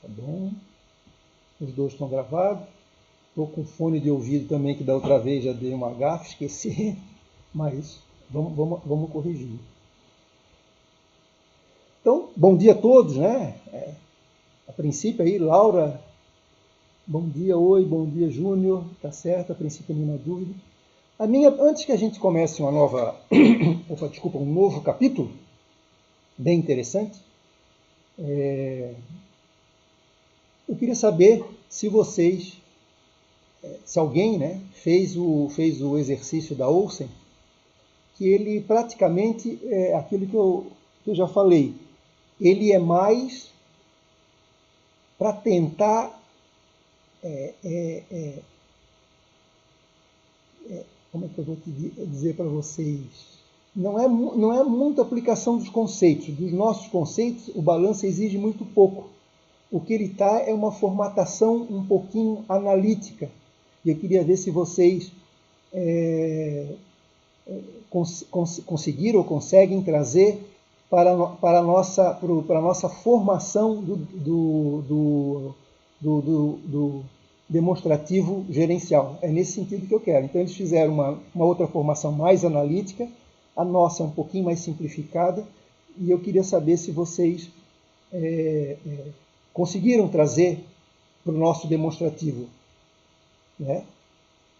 Tá bom. Os dois estão gravados. Estou com fone de ouvido também, que da outra vez já dei uma gafe, esqueci. Mas vamos corrigir. Então, bom dia a todos, né? A princípio aí, Laura, bom dia, oi, bom dia, Júnior, tá certo, a princípio nenhuma dúvida. Antes que a gente comece uma nova, um novo capítulo, bem interessante, eu queria saber se vocês, se alguém, né, fez o exercício da Olsen, que ele praticamente é aquilo que eu já falei, ele é mais para tentar como é que eu vou dizer para vocês? Não é muita aplicação dos conceitos. Dos nossos conceitos, o balanço exige muito pouco. O que ele está é uma formatação um pouquinho analítica. E eu queria ver se vocês conseguiram ou conseguem trazer para a nossa formação do demonstrativo gerencial. É nesse sentido que eu quero. Então, eles fizeram uma outra formação mais analítica, a nossa é um pouquinho mais simplificada, e eu queria saber se vocês conseguiram trazer para o nosso demonstrativo. Né?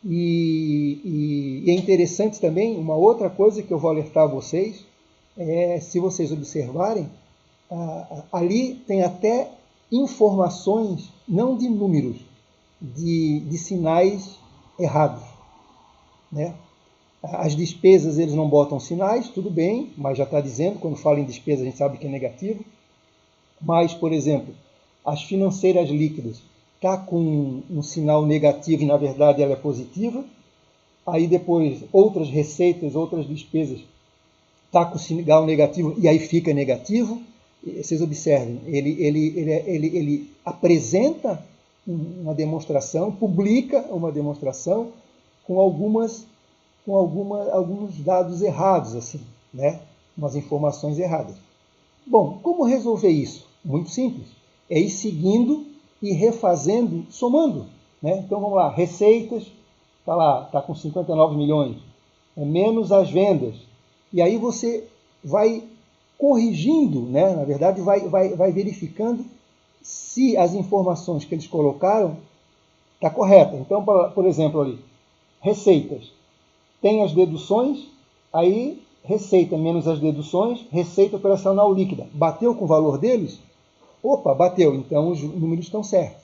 E é interessante também, uma outra coisa que eu vou alertar vocês, se vocês observarem, ali tem até informações, não de números, de sinais errados. Né? As despesas eles não botam sinais, tudo bem, mas já está dizendo, quando fala em despesa a gente sabe que é negativo. Mas, por exemplo, as financeiras líquidas está com um sinal negativo e na verdade ela é positiva. Aí depois outras receitas, outras despesas está com sinal negativo e aí fica negativo. Vocês observem, ele apresenta uma demonstração, publica uma demonstração com alguns dados errados, assim, né? Umas informações erradas. Bom, como resolver isso? Muito simples. É ir seguindo e refazendo, somando. Né? Então vamos lá, receitas, está com 59 milhões, menos as vendas. E aí você vai corrigindo, né? Na verdade vai verificando se as informações que eles colocaram está correta. Então, por exemplo, ali, receitas. Tem as deduções, aí receita menos as deduções, receita operacional líquida. Bateu com o valor deles? Opa, bateu, então os números estão certos,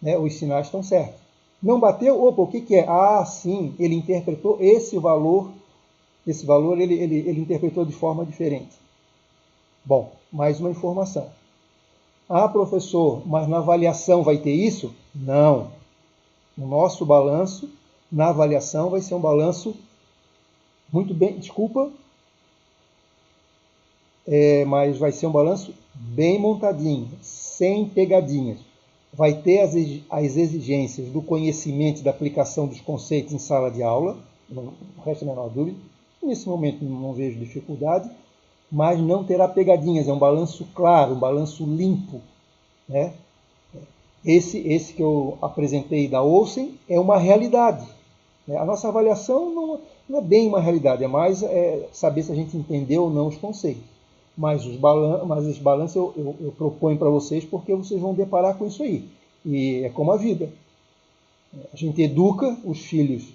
né? Os sinais estão certos. Não bateu? Opa, o que é? Ah, sim, ele interpretou esse valor ele interpretou de forma diferente. Bom, mais uma informação. Ah, professor, mas na avaliação vai ter isso? Não. O nosso balanço, na avaliação, vai ser um balanço muito bem, mas vai ser um balanço bem montadinho, sem pegadinhas. Vai ter as exigências do conhecimento e da aplicação dos conceitos em sala de aula, não resta a menor dúvida. Nesse momento não vejo dificuldade, mas não terá pegadinhas, é um balanço claro, um balanço limpo. Né? Esse que eu apresentei da Olsen é uma realidade. Né? A nossa avaliação não é bem uma realidade, é mais saber se a gente entendeu ou não os conceitos. Mas esse balanço eu proponho para vocês porque vocês vão deparar com isso aí. E é como a vida. A gente educa os filhos,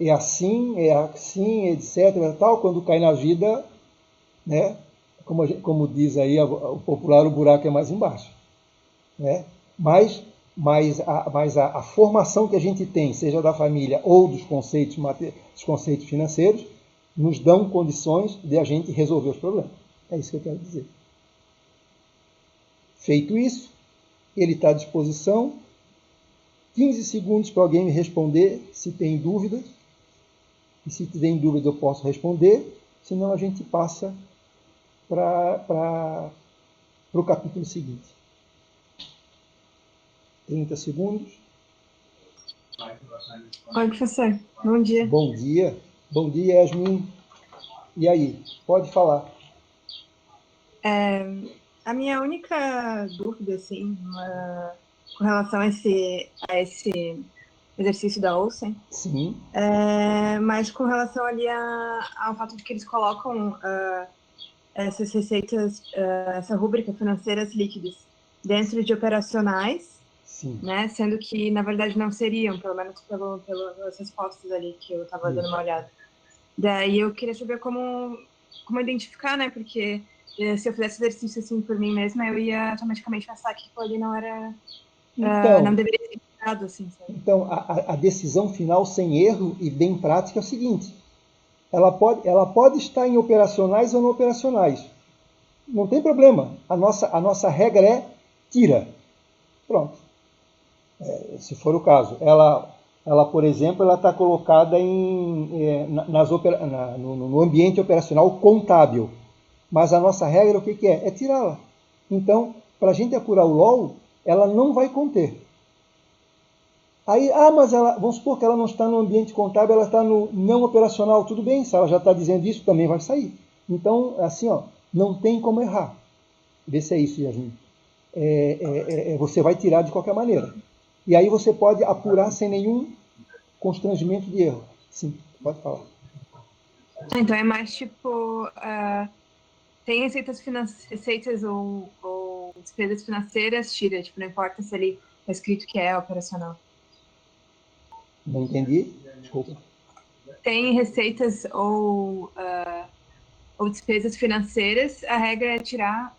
é assim, etc. Tal. Quando cai na vida, né? Como diz aí o popular, o buraco é mais embaixo. Né? Mas a formação que a gente tem, seja da família ou dos conceitos financeiros, nos dão condições de a gente resolver os problemas. É isso que eu quero dizer. Feito isso, ele está à disposição. 15 segundos para alguém me responder se tem dúvidas. E se tiver dúvida eu posso responder. Senão a gente passa para o capítulo seguinte. 30 segundos. Oi, professor. Bom dia. Bom dia. Bom dia, Yasmin. E aí? Pode falar. A minha única dúvida, assim, com relação a esse exercício da Olsen, Sim. mas com relação ali ao fato de que eles colocam essas receitas, essa rúbrica financeiras líquidas dentro de operacionais, Sim. né? Sendo que, na verdade, não seriam, pelo menos pelas respostas ali que eu estava dando uma olhada. Daí eu queria saber como identificar, né? Porque se eu fizesse exercício assim por mim mesma, eu ia automaticamente pensar que aquilo ali não era... não deveria ser indicado, assim, sabe? Então, a decisão final sem erro e bem prática é o seguinte: ela pode estar em operacionais ou não operacionais. Não tem problema. A nossa regra é tira. Pronto. Se for o caso. Ela por exemplo, ela está colocada no ambiente operacional contábil. Mas a nossa regra, o que é? É tirá-la. Então, para a gente apurar o LOL, ela não vai conter. Aí, mas vamos supor que ela não está no ambiente contábil, ela está no não operacional, tudo bem, se ela já está dizendo isso, também vai sair. Então, assim, não tem como errar. Vê se é isso, Yasmin. Você vai tirar de qualquer maneira. E aí você pode apurar sem nenhum constrangimento de erro. Sim, pode falar. Então é mais tipo... tem receitas ou despesas financeiras, tira. Tipo, não importa se ali está escrito que é operacional. Não entendi? Desculpa. Tem receitas ou despesas financeiras, a regra é tirar,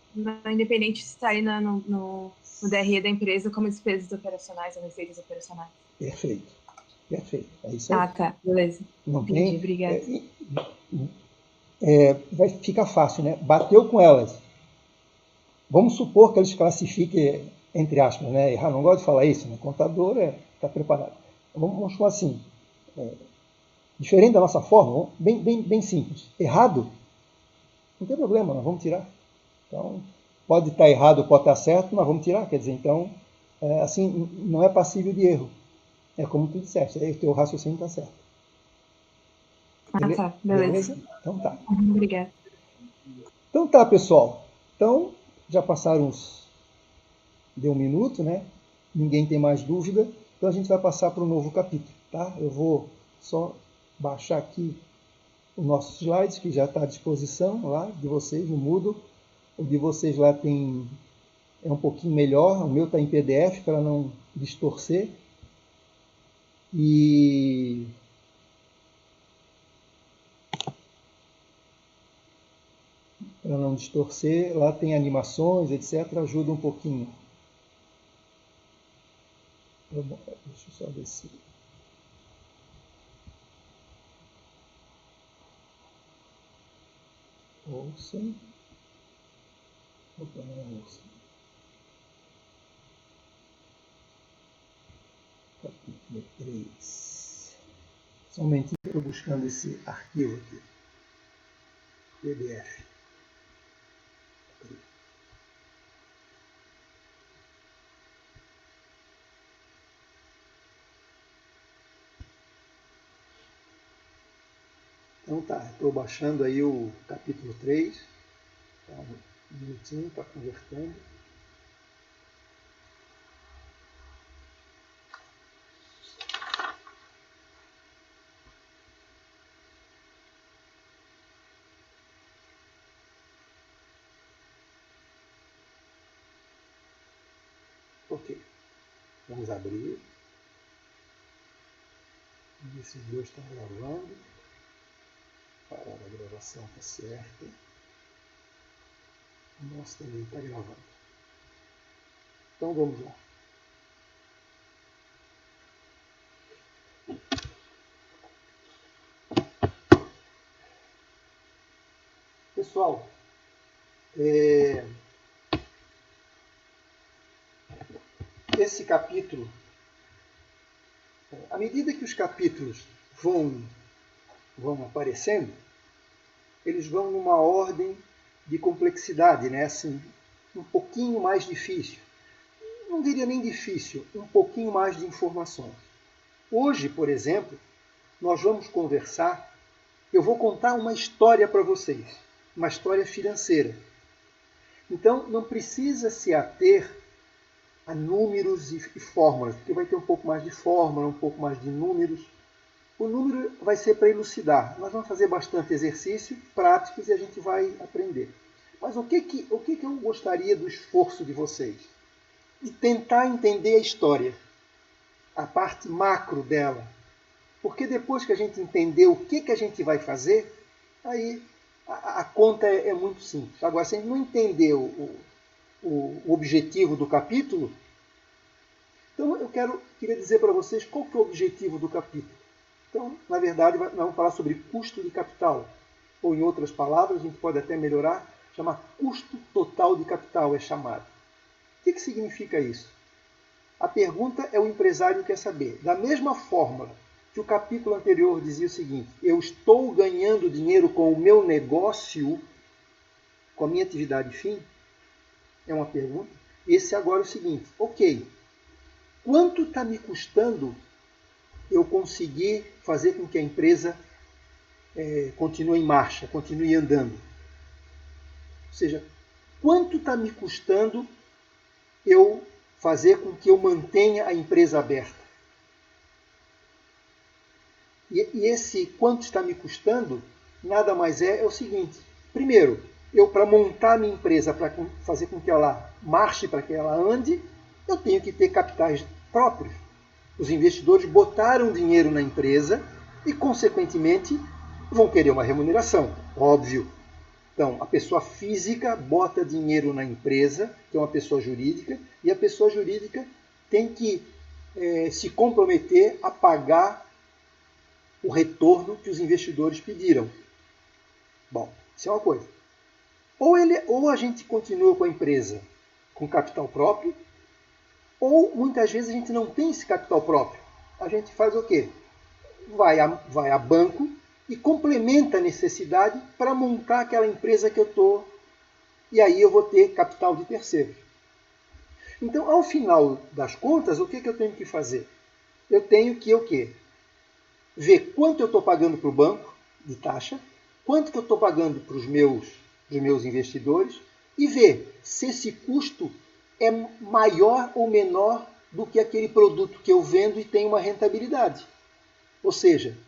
independente se está aí no DRE da empresa como despesas operacionais ou receitas operacionais. Perfeito. Perfeito. É isso aí. Ah, tá. Beleza. Não Entendi, tem. obrigada. Vai ficar fácil, né? Bateu com elas. Vamos supor que eles classifiquem, entre aspas, né? Errar, não gosto de falar isso, né? Contador está preparado. Vamos falar assim. Diferente da nossa forma, bem simples. Errado, não tem problema, nós vamos tirar. Então, pode estar errado, pode estar certo, mas vamos tirar. Quer dizer, então, assim, não é passível de erro. É como tu disseste, o teu raciocínio está certo. Tá, beleza. Então tá. Obrigada. Então tá, pessoal. Então, já passaram deu 1 minuto, né? Ninguém tem mais dúvida. Então a gente vai passar para o novo capítulo, tá? Eu vou só baixar aqui os nossos slides, que já está à disposição lá de vocês no Moodle. O de vocês lá é um pouquinho melhor, o meu está em PDF para não distorcer. E para não distorcer, lá tem animações, etc. Ajuda um pouquinho. Deixa eu só ver se... Ouçam. Opa, não é ouçam. Capítulo 3. Só um momentinho que eu estou buscando esse arquivo aqui. PDF. Então tá, estou baixando aí o capítulo 3. Tá, um minutinho, está convertendo. Ok, vamos abrir. Vamos ver se os dois estão gravando. Parar a gravação está certa. O nosso também está gravando. Então vamos lá. Pessoal, esse capítulo, à medida que os capítulos vão aparecendo, eles vão numa ordem de complexidade, né? Assim, um pouquinho mais difícil. Não diria nem difícil, um pouquinho mais de informações. Hoje, por exemplo, nós vamos conversar, eu vou contar uma história para vocês, uma história financeira. Então, não precisa se ater a números e fórmulas, porque vai ter um pouco mais de fórmula, um pouco mais de números. O número vai ser para elucidar. Nós vamos fazer bastante exercício, práticos, e a gente vai aprender. Mas o que eu gostaria do esforço de vocês? De tentar entender a história, a parte macro dela. Porque depois que a gente entender o que a gente vai fazer, aí a conta é muito simples. Agora, se a gente não entender o objetivo do capítulo, então eu queria dizer para vocês qual que é o objetivo do capítulo. Então, na verdade, nós vamos falar sobre custo de capital. Ou, em outras palavras, a gente pode até melhorar, chamar custo total de capital, é chamado. O que significa isso? A pergunta é o empresário quer saber. Da mesma fórmula que o capítulo anterior dizia o seguinte: eu estou ganhando dinheiro com o meu negócio, com a minha atividade fim? É uma pergunta. Esse agora é o seguinte: ok, quanto está me custando eu conseguir fazer com que a empresa continue em marcha, continue andando? Ou seja, quanto está me custando eu fazer com que eu mantenha a empresa aberta? E esse quanto está me custando, nada mais é o seguinte. Primeiro, eu para montar a minha empresa, para fazer com que ela marche, para que ela ande, eu tenho que ter capitais próprios. Os investidores botaram dinheiro na empresa e, consequentemente, vão querer uma remuneração, óbvio. Então, a pessoa física bota dinheiro na empresa, que é uma pessoa jurídica, e a pessoa jurídica tem que se comprometer a pagar o retorno que os investidores pediram. Bom, isso é uma coisa. Ou a gente continua com a empresa com capital próprio, ou muitas vezes a gente não tem esse capital próprio. A gente faz o quê? Vai a banco e complementa a necessidade para montar aquela empresa que eu estou. E aí eu vou ter capital de terceiros. Então, ao final das contas, o que eu tenho que fazer? Eu tenho que o quê? Ver quanto eu estou pagando para o banco de taxa, quanto que eu estou pagando para os meus investidores e ver se esse custo é maior ou menor do que aquele produto que eu vendo e tem uma rentabilidade. Ou seja,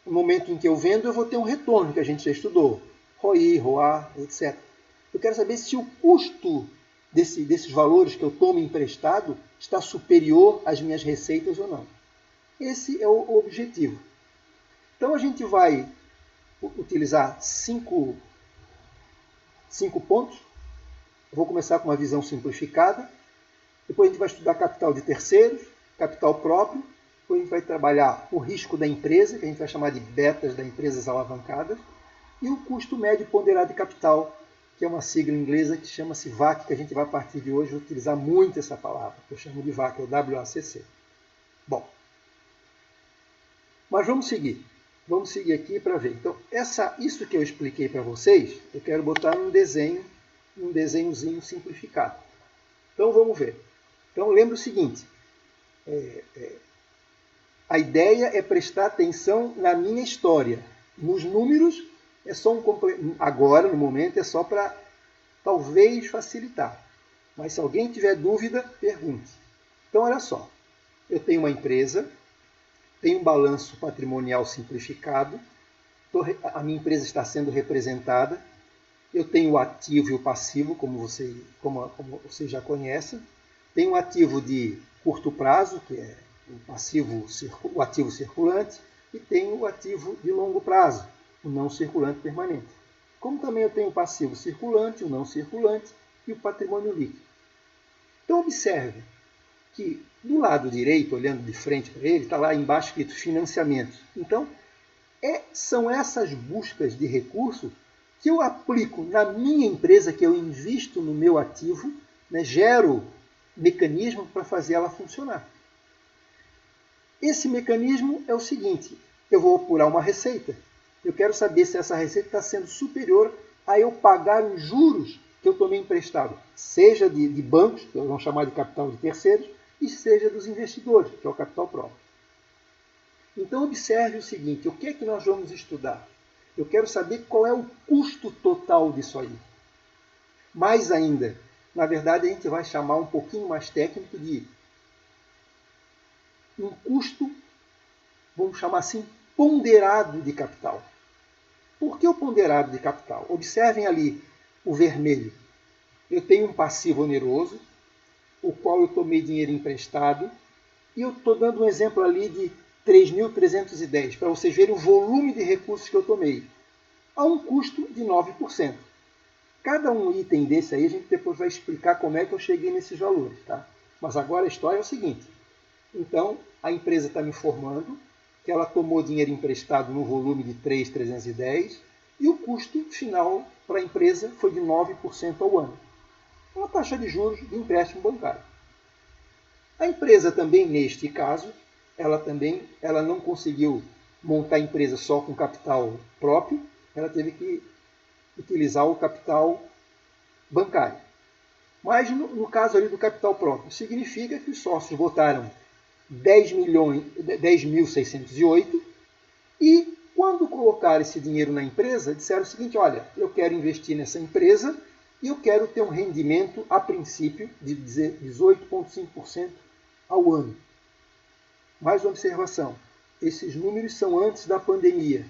no momento em que eu vendo, eu vou ter um retorno, que a gente já estudou. ROI, ROA, etc. Eu quero saber se o custo desses valores que eu tomo emprestado está superior às minhas receitas ou não. Esse é o objetivo. Então a gente vai utilizar cinco pontos. Eu vou começar com uma visão simplificada. Depois a gente vai estudar capital de terceiros, capital próprio. Depois a gente vai trabalhar o risco da empresa, que a gente vai chamar de betas das empresas alavancadas. E o custo médio ponderado de capital, que é uma sigla inglesa que chama-se VAC, que a gente vai a partir de hoje utilizar muito essa palavra, que eu chamo de VAC, é o WACC. Bom, mas vamos seguir. Vamos seguir aqui para ver. Então, isso que eu expliquei para vocês, eu quero botar num desenhozinho simplificado. Então, vamos ver. Então, lembra o seguinte. A ideia é prestar atenção na minha história. Nos números, é só agora, no momento, é só para talvez facilitar. Mas se alguém tiver dúvida, pergunte. Então, olha só. Eu tenho uma empresa, tenho um balanço patrimonial simplificado, a minha empresa está sendo representada, eu tenho o ativo e o passivo, como vocês já conhecem, tenho um ativo de curto prazo, que é o ativo circulante, e tenho o ativo de longo prazo, o não circulante permanente. Como também eu tenho o passivo circulante, o não circulante e o patrimônio líquido. Então observe que do lado direito, olhando de frente para ele, está lá embaixo escrito financiamento. Então, são essas buscas de recursos que eu aplico na minha empresa, que eu invisto no meu ativo, né, gero mecanismo para fazer ela funcionar. Esse mecanismo é o seguinte: eu vou apurar uma receita. Eu quero saber se essa receita está sendo superior a eu pagar os juros que eu tomei emprestado, seja de bancos, que vamos chamar de capital de terceiros, e seja dos investidores, que é o capital próprio. Então observe o seguinte: o que é que nós vamos estudar? Eu quero saber qual é o custo total disso aí. mais ainda. Na verdade, a gente vai chamar um pouquinho mais técnico de um custo, vamos chamar assim, ponderado de capital. Por que o ponderado de capital? Observem ali o vermelho. Eu tenho um passivo oneroso, o qual eu tomei dinheiro emprestado, e eu estou dando um exemplo ali de 3.310, para vocês verem o volume de recursos que eu tomei, a um custo de 9%. Cada um item desse aí, a gente depois vai explicar como é que eu cheguei nesses valores, tá? Mas agora a história é o seguinte. Então, a empresa está me informando que ela tomou dinheiro emprestado no volume de 3.310 e o custo final para a empresa foi de 9% ao ano. Uma taxa de juros de empréstimo bancário. A empresa também, neste caso, ela não conseguiu montar a empresa só com capital próprio, ela teve que utilizar o capital bancário. Mas no caso ali do capital próprio, significa que os sócios botaram 10.608 e quando colocaram esse dinheiro na empresa, disseram o seguinte, olha, eu quero investir nessa empresa e eu quero ter um rendimento, a princípio, de 18,5% ao ano. Mais uma observação, esses números são antes da pandemia.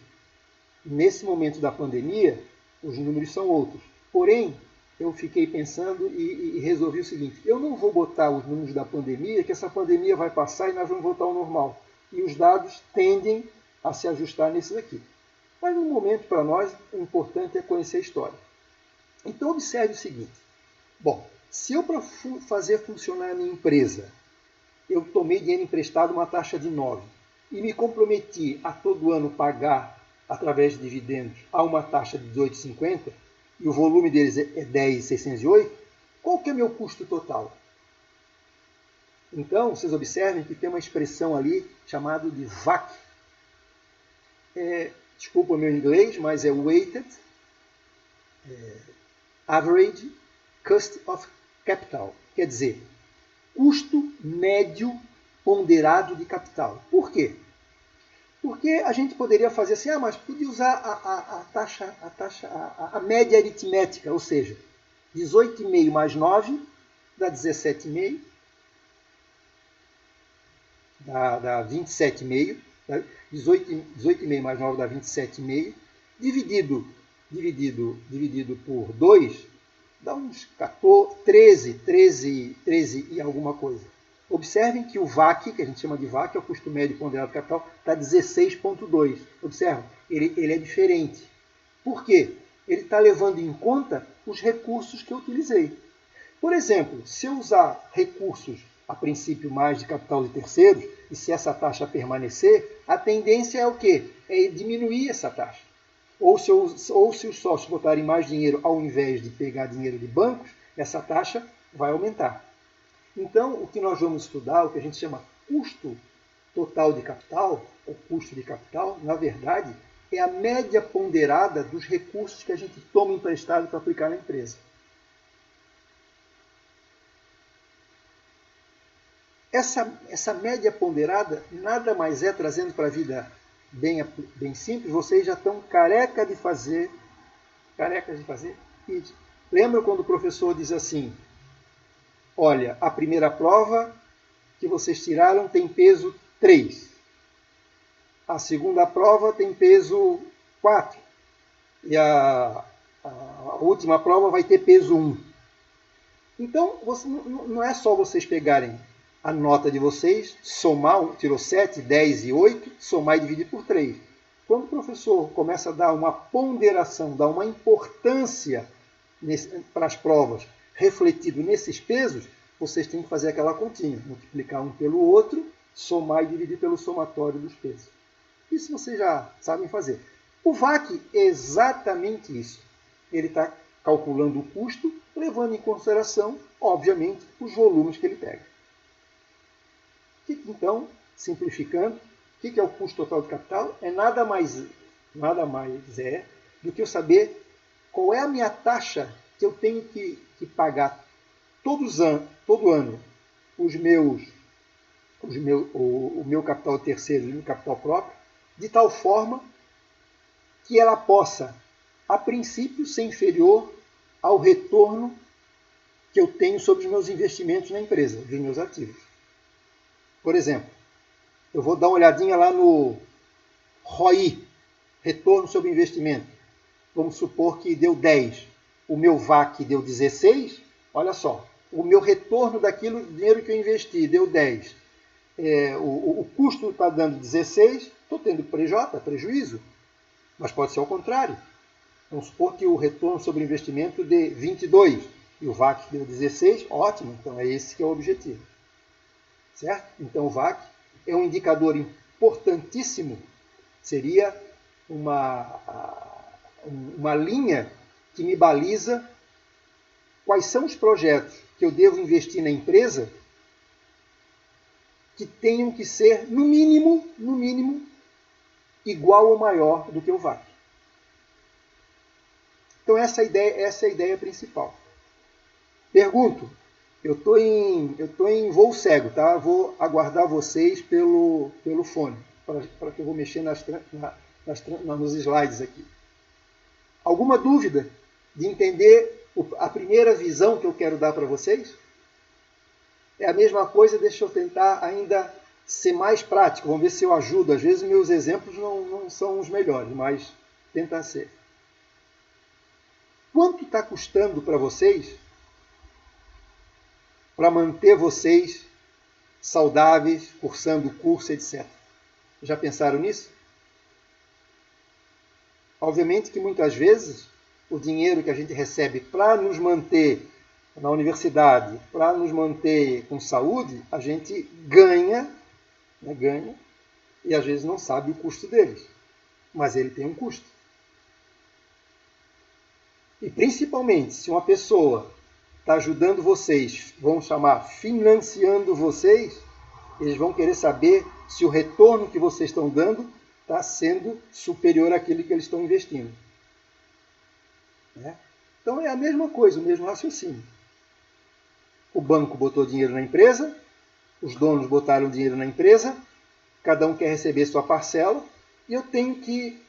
Nesse momento da pandemia, os números são outros. Porém, eu fiquei pensando e resolvi o seguinte, eu não vou botar os números da pandemia, que essa pandemia vai passar e nós vamos voltar ao normal. E os dados tendem a se ajustar nesses aqui. Mas no momento, para nós, o importante é conhecer a história. Então, observe o seguinte. Bom, se eu para fazer funcionar a minha empresa, eu tomei dinheiro emprestado uma taxa de 9 e me comprometi a todo ano pagar, através de dividendos, a uma taxa de 18,50, e o volume deles é 10.608, qual que é meu custo total? Então, vocês observem que tem uma expressão ali chamada de VAC. Desculpa o meu inglês, mas é Weighted Average Cost of Capital. Quer dizer, custo médio ponderado de capital. Por quê? Porque a gente poderia fazer assim, mas podia usar a média aritmética, ou seja, 18,5 mais 9 dá 17,5, dá 27,5, 18,5 mais 9 dá 27,5, dividido por 2, dá uns 14, 13 e alguma coisa. Observem que o VAC, que a gente chama de VAC, é o custo médio ponderado de capital, está 16,2. Observem, ele é diferente. Por quê? Ele está levando em conta os recursos que eu utilizei. Por exemplo, se eu usar recursos, a princípio, mais de capital de terceiros, e se essa taxa permanecer, a tendência é o quê? É diminuir essa taxa. Ou se os sócios botarem mais dinheiro ao invés de pegar dinheiro de bancos, essa taxa vai aumentar. Então, o que nós vamos estudar, o que a gente chama custo total de capital, ou custo de capital, na verdade, é a média ponderada dos recursos que a gente toma emprestado para aplicar na empresa. Essa média ponderada nada mais é, trazendo para a vida bem simples, vocês já estão carecas de fazer isso. Lembra quando o professor diz assim, olha, a primeira prova que vocês tiraram tem peso 3. A segunda prova tem peso 4. E a última prova vai ter peso 1. Então, não é só vocês pegarem a nota de vocês, somar, tirou 7, 10 e 8, somar e dividir por 3. Quando o professor começa a dar uma ponderação, dar uma importância para as provas, refletido nesses pesos, vocês têm que fazer aquela continha, multiplicar um pelo outro, somar e dividir pelo somatório dos pesos. Isso vocês já sabem fazer. O VAC é exatamente isso. Ele está calculando o custo, levando em consideração, obviamente, os volumes que ele pega. Então, simplificando, o que é o custo total de capital? É nada mais é do que eu saber qual é a minha taxa que eu tenho que pagar todo ano o meu capital terceiro e o meu capital próprio, de tal forma que ela possa, a princípio, ser inferior ao retorno que eu tenho sobre os meus investimentos na empresa, dos meus ativos. Por exemplo, eu vou dar uma olhadinha lá no ROI, retorno sobre investimento. Vamos supor que deu 10, o meu VAC deu 16, olha só, o meu retorno daquilo, dinheiro que eu investi, deu 10. O custo está dando 16, estou tendo prejuízo, mas pode ser ao contrário. Vamos supor que o retorno sobre investimento dê 22 e o VAC deu 16, ótimo, então é esse que é o objetivo. Certo? Então o VAC é um indicador importantíssimo, seria uma linha que me baliza quais são os projetos que eu devo investir na empresa que tenham que ser, no mínimo, igual ou maior do que o VAC. Então essa é a ideia principal. Pergunto, eu estou em voo cego, tá? Vou aguardar vocês pelo fone, para que eu vou mexer nos slides aqui. Alguma dúvida de entender a primeira visão que eu quero dar para vocês? É a mesma coisa, deixa eu tentar ainda ser mais prático. Vamos ver se eu ajudo. Às vezes meus exemplos não são os melhores, mas tenta ser. Quanto está custando para vocês para manter vocês saudáveis, cursando o curso, etc. Já pensaram nisso? Obviamente que muitas vezes o dinheiro que a gente recebe para nos manter na universidade, para nos manter com saúde, a gente ganha, e às vezes não sabe o custo deles. Mas ele tem um custo. E principalmente, se uma pessoa está ajudando vocês, vamos chamar financiando vocês, eles vão querer saber se o retorno que vocês estão dando está sendo superior àquele que eles estão investindo. Então é a mesma coisa, o mesmo raciocínio. O banco botou dinheiro na empresa, os donos botaram dinheiro na empresa, cada um quer receber sua parcela, e eu tenho que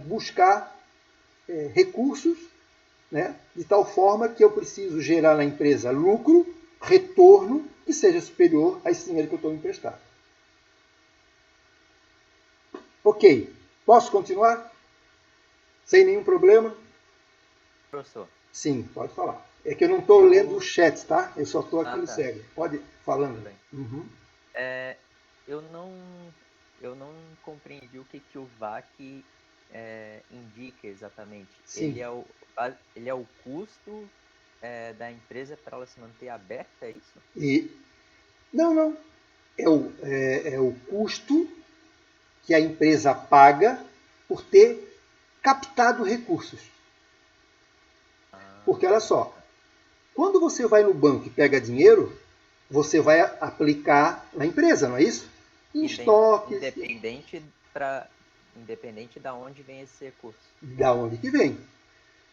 buscar recursos, de tal forma que eu preciso gerar na empresa lucro, retorno, que seja superior a esse dinheiro que eu estou emprestado. Ok, posso continuar? Sem nenhum problema? Professor. Sim, pode falar. É que eu não estou lendo o chat, tá? Eu só estou aqui no cego. Pode ir falando. Bem. Uhum. Eu não compreendi o que o VAC indica exatamente. Sim. Ele é o custo da empresa para ela se manter aberta, é isso? Não. É o custo que a empresa paga por ter captado recursos. Porque, olha só, quando você vai no banco e pega dinheiro, você vai aplicar na empresa, não é isso? Em estoques. Independente de onde vem esse recurso. Da onde que vem.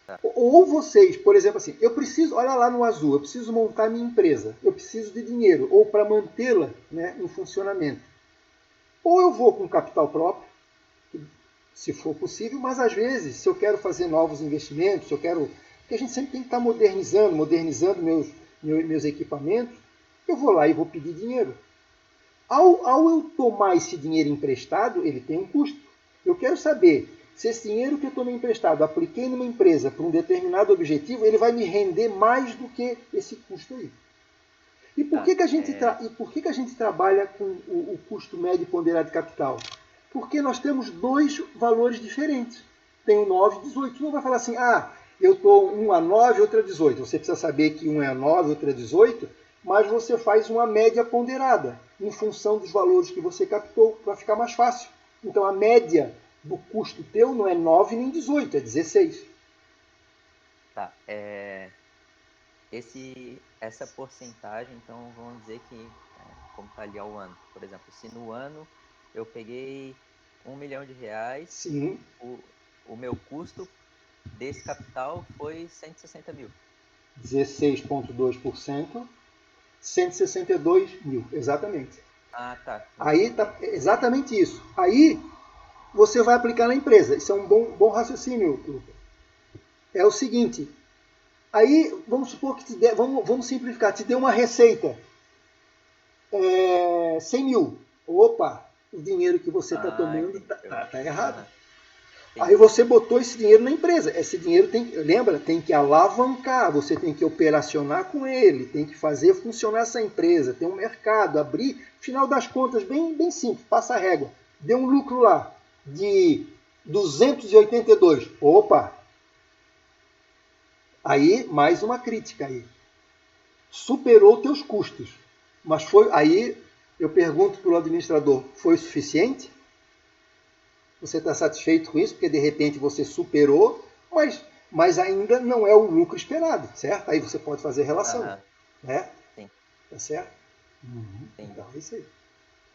Tá. Ou vocês, por exemplo, assim, eu preciso, olha lá no azul, eu preciso montar minha empresa, eu preciso de dinheiro, ou para mantê-la em funcionamento. Ou eu vou com capital próprio, se for possível, mas às vezes, se eu quero fazer novos investimentos, se eu quero... Porque a gente sempre tem que estar modernizando meus equipamentos, eu vou lá e vou pedir dinheiro. Ao eu tomar esse dinheiro emprestado, ele tem um custo. Eu quero saber se esse dinheiro que eu tomei emprestado, apliquei numa empresa para um determinado objetivo, ele vai me render mais do que esse custo aí. E por que a gente trabalha com o custo médio ponderado de capital? Porque nós temos dois valores diferentes. Tem o 9 e 18. Tu não vai falar assim, eu estou um a 9, outro a 18. Você precisa saber que um é a 9, outro é a 18, mas você faz uma média ponderada em função dos valores que você captou, para ficar mais fácil. Então a média do custo teu não é 9 nem 18, é 16. Tá. Essa porcentagem, então vamos dizer que, como está ali ao ano, por exemplo, se no ano eu peguei R$1 milhão, sim, o meu custo desse capital foi 160 mil. 16,2%, 162 mil, exatamente. Tá. Aí tá exatamente isso. Aí você vai aplicar na empresa. Isso é um bom raciocínio. É o seguinte, Aí, vamos supor que vamos simplificar, te deu uma receita, 100 mil. Opa, o dinheiro que você está tomando tá errado. Aí você botou esse dinheiro na empresa. Esse dinheiro tem que alavancar, você tem que operacionar com ele, tem que fazer funcionar essa empresa, tem um mercado, abrir. Final das contas, bem simples, passa a régua. Deu um lucro lá de 282. Opa! Aí, mais uma crítica aí. Superou teus custos. Mas aí eu pergunto para o administrador, foi o suficiente? Você está satisfeito com isso? Porque de repente você superou, mas ainda não é o lucro esperado, certo? Aí você pode fazer relação. Né? Sim. Tá certo? Então é isso aí.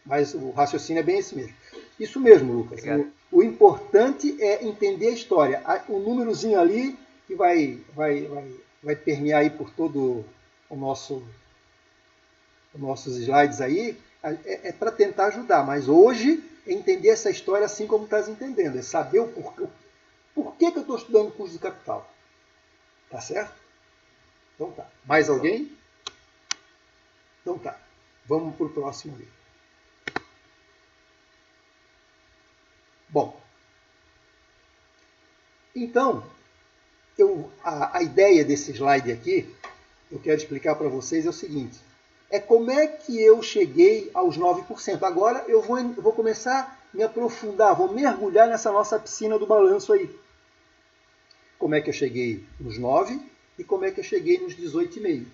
Mas o raciocínio é bem esse mesmo. Isso mesmo, Lucas. O importante é entender a história. O númerozinho ali que vai permear aí por todo nossos slides aí, é para tentar ajudar. Mas hoje é entender essa história assim como estás entendendo. É saber por que eu estou estudando custo de capital. Tá certo? Então tá. Mais alguém? Então tá. Vamos para o próximo ali. Bom, então, a ideia desse slide aqui, eu quero explicar para vocês é o seguinte. É como é que eu cheguei aos 9%. Agora eu vou começar a me aprofundar, vou mergulhar nessa nossa piscina do balanço aí. Como é que eu cheguei nos 9 e como é que eu cheguei nos 18,5.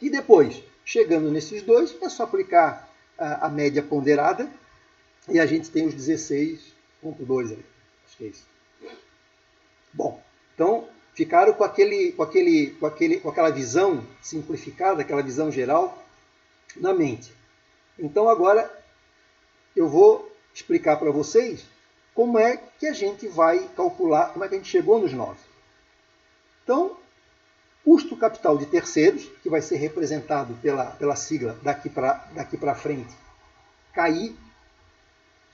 E depois, chegando nesses dois, é só aplicar a média ponderada e a gente tem os 16,2 aí. Acho que é isso. Bom, então ficaram com aquela visão simplificada, aquela visão geral na mente. Então agora eu vou explicar para vocês como é que a gente vai calcular, como é que a gente chegou nos 9. Então, custo capital de terceiros, que vai ser representado pela sigla daqui para frente, CAI,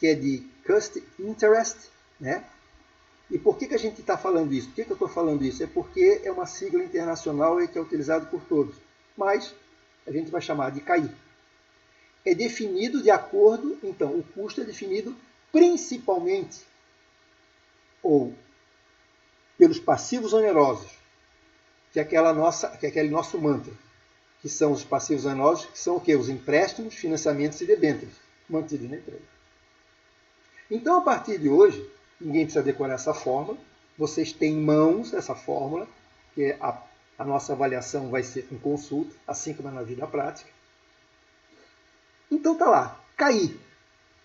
que é de Cost Interest, né? E por que a gente está falando isso? Por que eu estou falando isso? É porque é uma sigla internacional e que é utilizado por todos. Mas a gente vai chamar de CAI. É definido de acordo, então, o custo é definido principalmente ou pelos passivos onerosos, que é aquele nosso mantra, que são os passivos onerosos, que são o quê? Os empréstimos, financiamentos e debêntures mantidos na empresa. Então, a partir de hoje, ninguém precisa decorar essa fórmula, vocês têm em mãos essa fórmula, que a nossa avaliação vai ser com consulta, assim como é na vida prática. Então tá lá, CAI.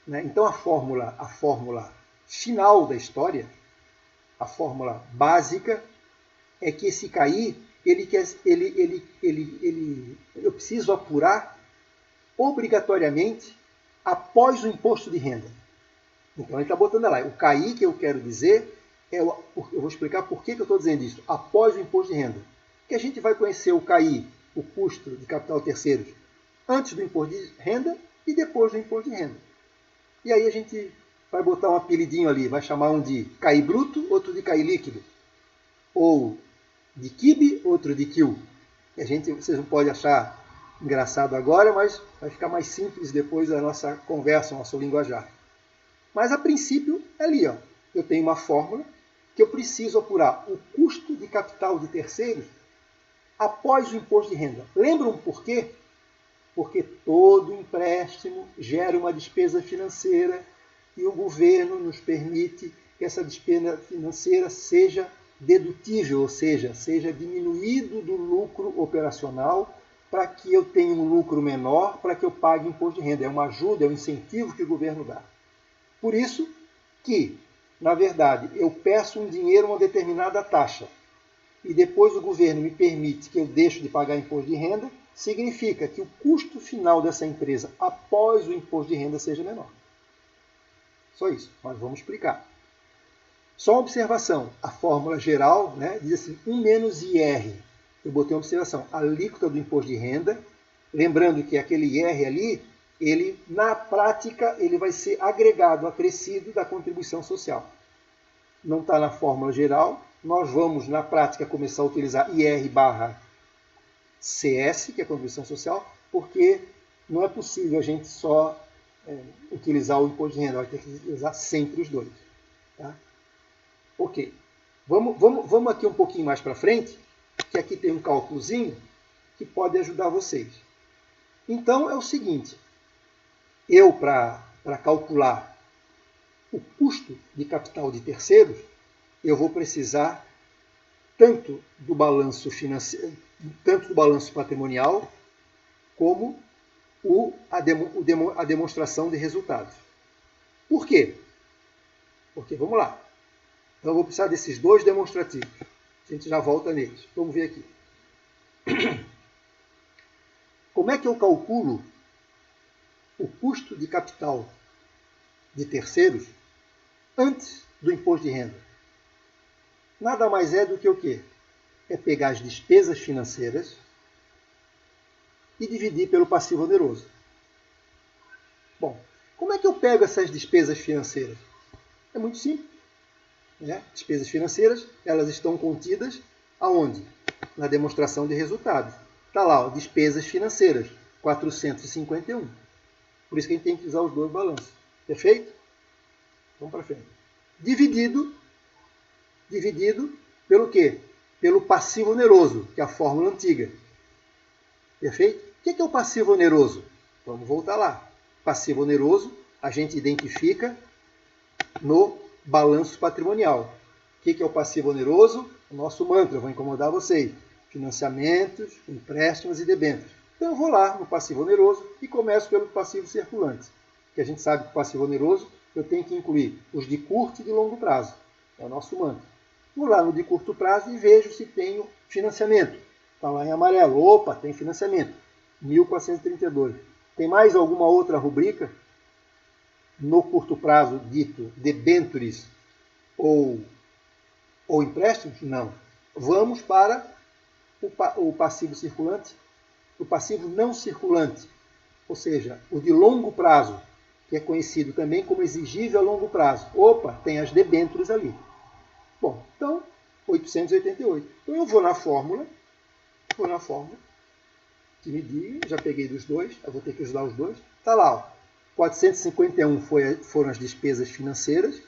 Né? Então a fórmula final da história, a fórmula básica, é que esse CAI, eu preciso apurar obrigatoriamente após o imposto de renda. Então ele está botando lá, o CAI que eu quero dizer, eu vou explicar por que eu estou dizendo isso, após o imposto de renda. Que a gente vai conhecer o CAI, o custo de capital terceiros, antes do imposto de renda e depois do imposto de renda. E aí a gente vai botar um apelidinho ali, vai chamar um de CAI bruto, outro de CAI líquido. Ou de KIB, outro de KIL. Vocês não podem achar engraçado agora, mas vai ficar mais simples depois da nossa conversa, o nosso linguajar. Mas a princípio é ali, ó. Eu tenho uma fórmula que eu preciso apurar o custo de capital de terceiros após o imposto de renda. Lembram por quê? Porque todo empréstimo gera uma despesa financeira e o governo nos permite que essa despesa financeira seja dedutível, ou seja diminuído do lucro operacional para que eu tenha um lucro menor, para que eu pague imposto de renda. É uma ajuda, é um incentivo que o governo dá. Por isso que, na verdade, eu peço um dinheiro a uma determinada taxa e depois o governo me permite que eu deixe de pagar imposto de renda, significa que o custo final dessa empresa após o imposto de renda seja menor. Só isso, mas vamos explicar. Só uma observação, a fórmula geral, né, diz assim, 1 menos IR. Eu botei uma observação, a alíquota do imposto de renda, lembrando que aquele IR ali, ele, na prática, ele vai ser agregado, acrescido da contribuição social. Não está na fórmula geral, nós vamos, na prática, começar a utilizar IR/CS, que é a contribuição social, porque não é possível a gente só utilizar o imposto de renda, vai ter que utilizar sempre os dois. Tá? Ok. Vamos aqui um pouquinho mais para frente, que aqui tem um cálculozinho que pode ajudar vocês. Então, é o seguinte, eu, para calcular o custo de capital de terceiros, eu vou precisar tanto do balanço financeiro, tanto do balanço patrimonial, como a demonstração de resultados. Por quê? Porque, vamos lá, então eu vou precisar desses dois demonstrativos. A gente já volta neles. Vamos ver aqui. Como é que eu calculo o custo de capital de terceiros antes do imposto de renda? Nada mais é do que o quê? É pegar as despesas financeiras e dividir pelo passivo oneroso. Bom, como é que eu pego essas despesas financeiras? É muito simples. Né? Despesas financeiras, elas estão contidas aonde? Na demonstração de resultados. Está lá, ó, despesas financeiras, 451. Por isso que a gente tem que usar os dois balanços. Perfeito? Vamos para frente. Dividido pelo quê? Pelo passivo oneroso, que é a fórmula antiga. Perfeito? O que é o passivo oneroso? Vamos voltar lá. Passivo oneroso a gente identifica no balanço patrimonial. O que é o passivo oneroso? O nosso mantra, eu vou incomodar vocês. Financiamentos, empréstimos e debêntures. Então eu vou lá no passivo oneroso e começo pelo passivo circulante. Que a gente sabe que o passivo oneroso eu tenho que incluir os de curto e de longo prazo. É o nosso mantra. Vou lá no de curto prazo e vejo se tenho financiamento. Está lá em amarelo. Opa, tem financiamento. 1.432. Tem mais alguma outra rubrica no curto prazo dito debêntures ou empréstimos? Não. Vamos para o passivo circulante, o passivo não circulante, ou seja, o de longo prazo, que é conhecido também como exigível a longo prazo. Opa, tem as debêntures ali. Bom, então, 888. Então eu vou na fórmula que me diga, já peguei dos dois, eu vou ter que usar os dois. Está lá, ó, 451 foram as despesas financeiras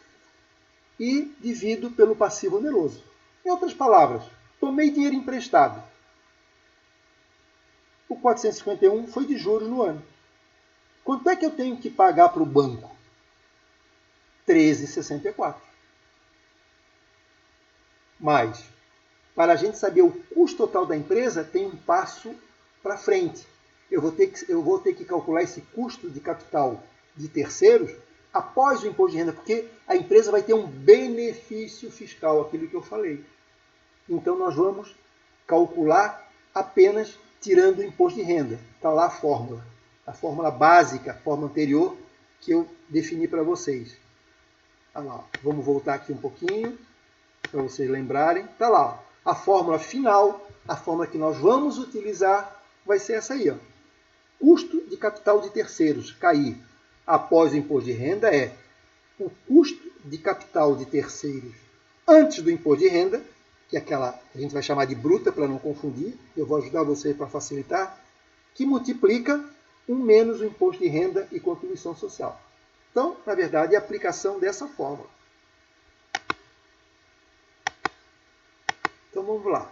e divido pelo passivo oneroso. Em outras palavras, tomei dinheiro emprestado. O 451 foi de juros no ano. Quanto é que eu tenho que pagar para o banco? 13,64. Mas, para a gente saber o custo total da empresa, tem um passo para frente. Eu vou ter que calcular esse custo de capital de terceiros após o imposto de renda, porque a empresa vai ter um benefício fiscal, aquilo que eu falei. Então, nós vamos calcular apenas tirando o imposto de renda. Está lá a fórmula básica, a fórmula anterior que eu defini para vocês. Tá lá. Vamos voltar aqui um pouquinho, para vocês lembrarem. Está lá. A fórmula final, a fórmula que nós vamos utilizar, vai ser essa aí. Ó. Custo de capital de terceiros, CAI, após o imposto de renda, é o custo de capital de terceiros antes do imposto de renda, que é aquela que a gente vai chamar de bruta, para não confundir, eu vou ajudar vocês para facilitar, que multiplica 1 menos o imposto de renda e contribuição social. Então, na verdade, é a aplicação dessa fórmula. Então, vamos lá.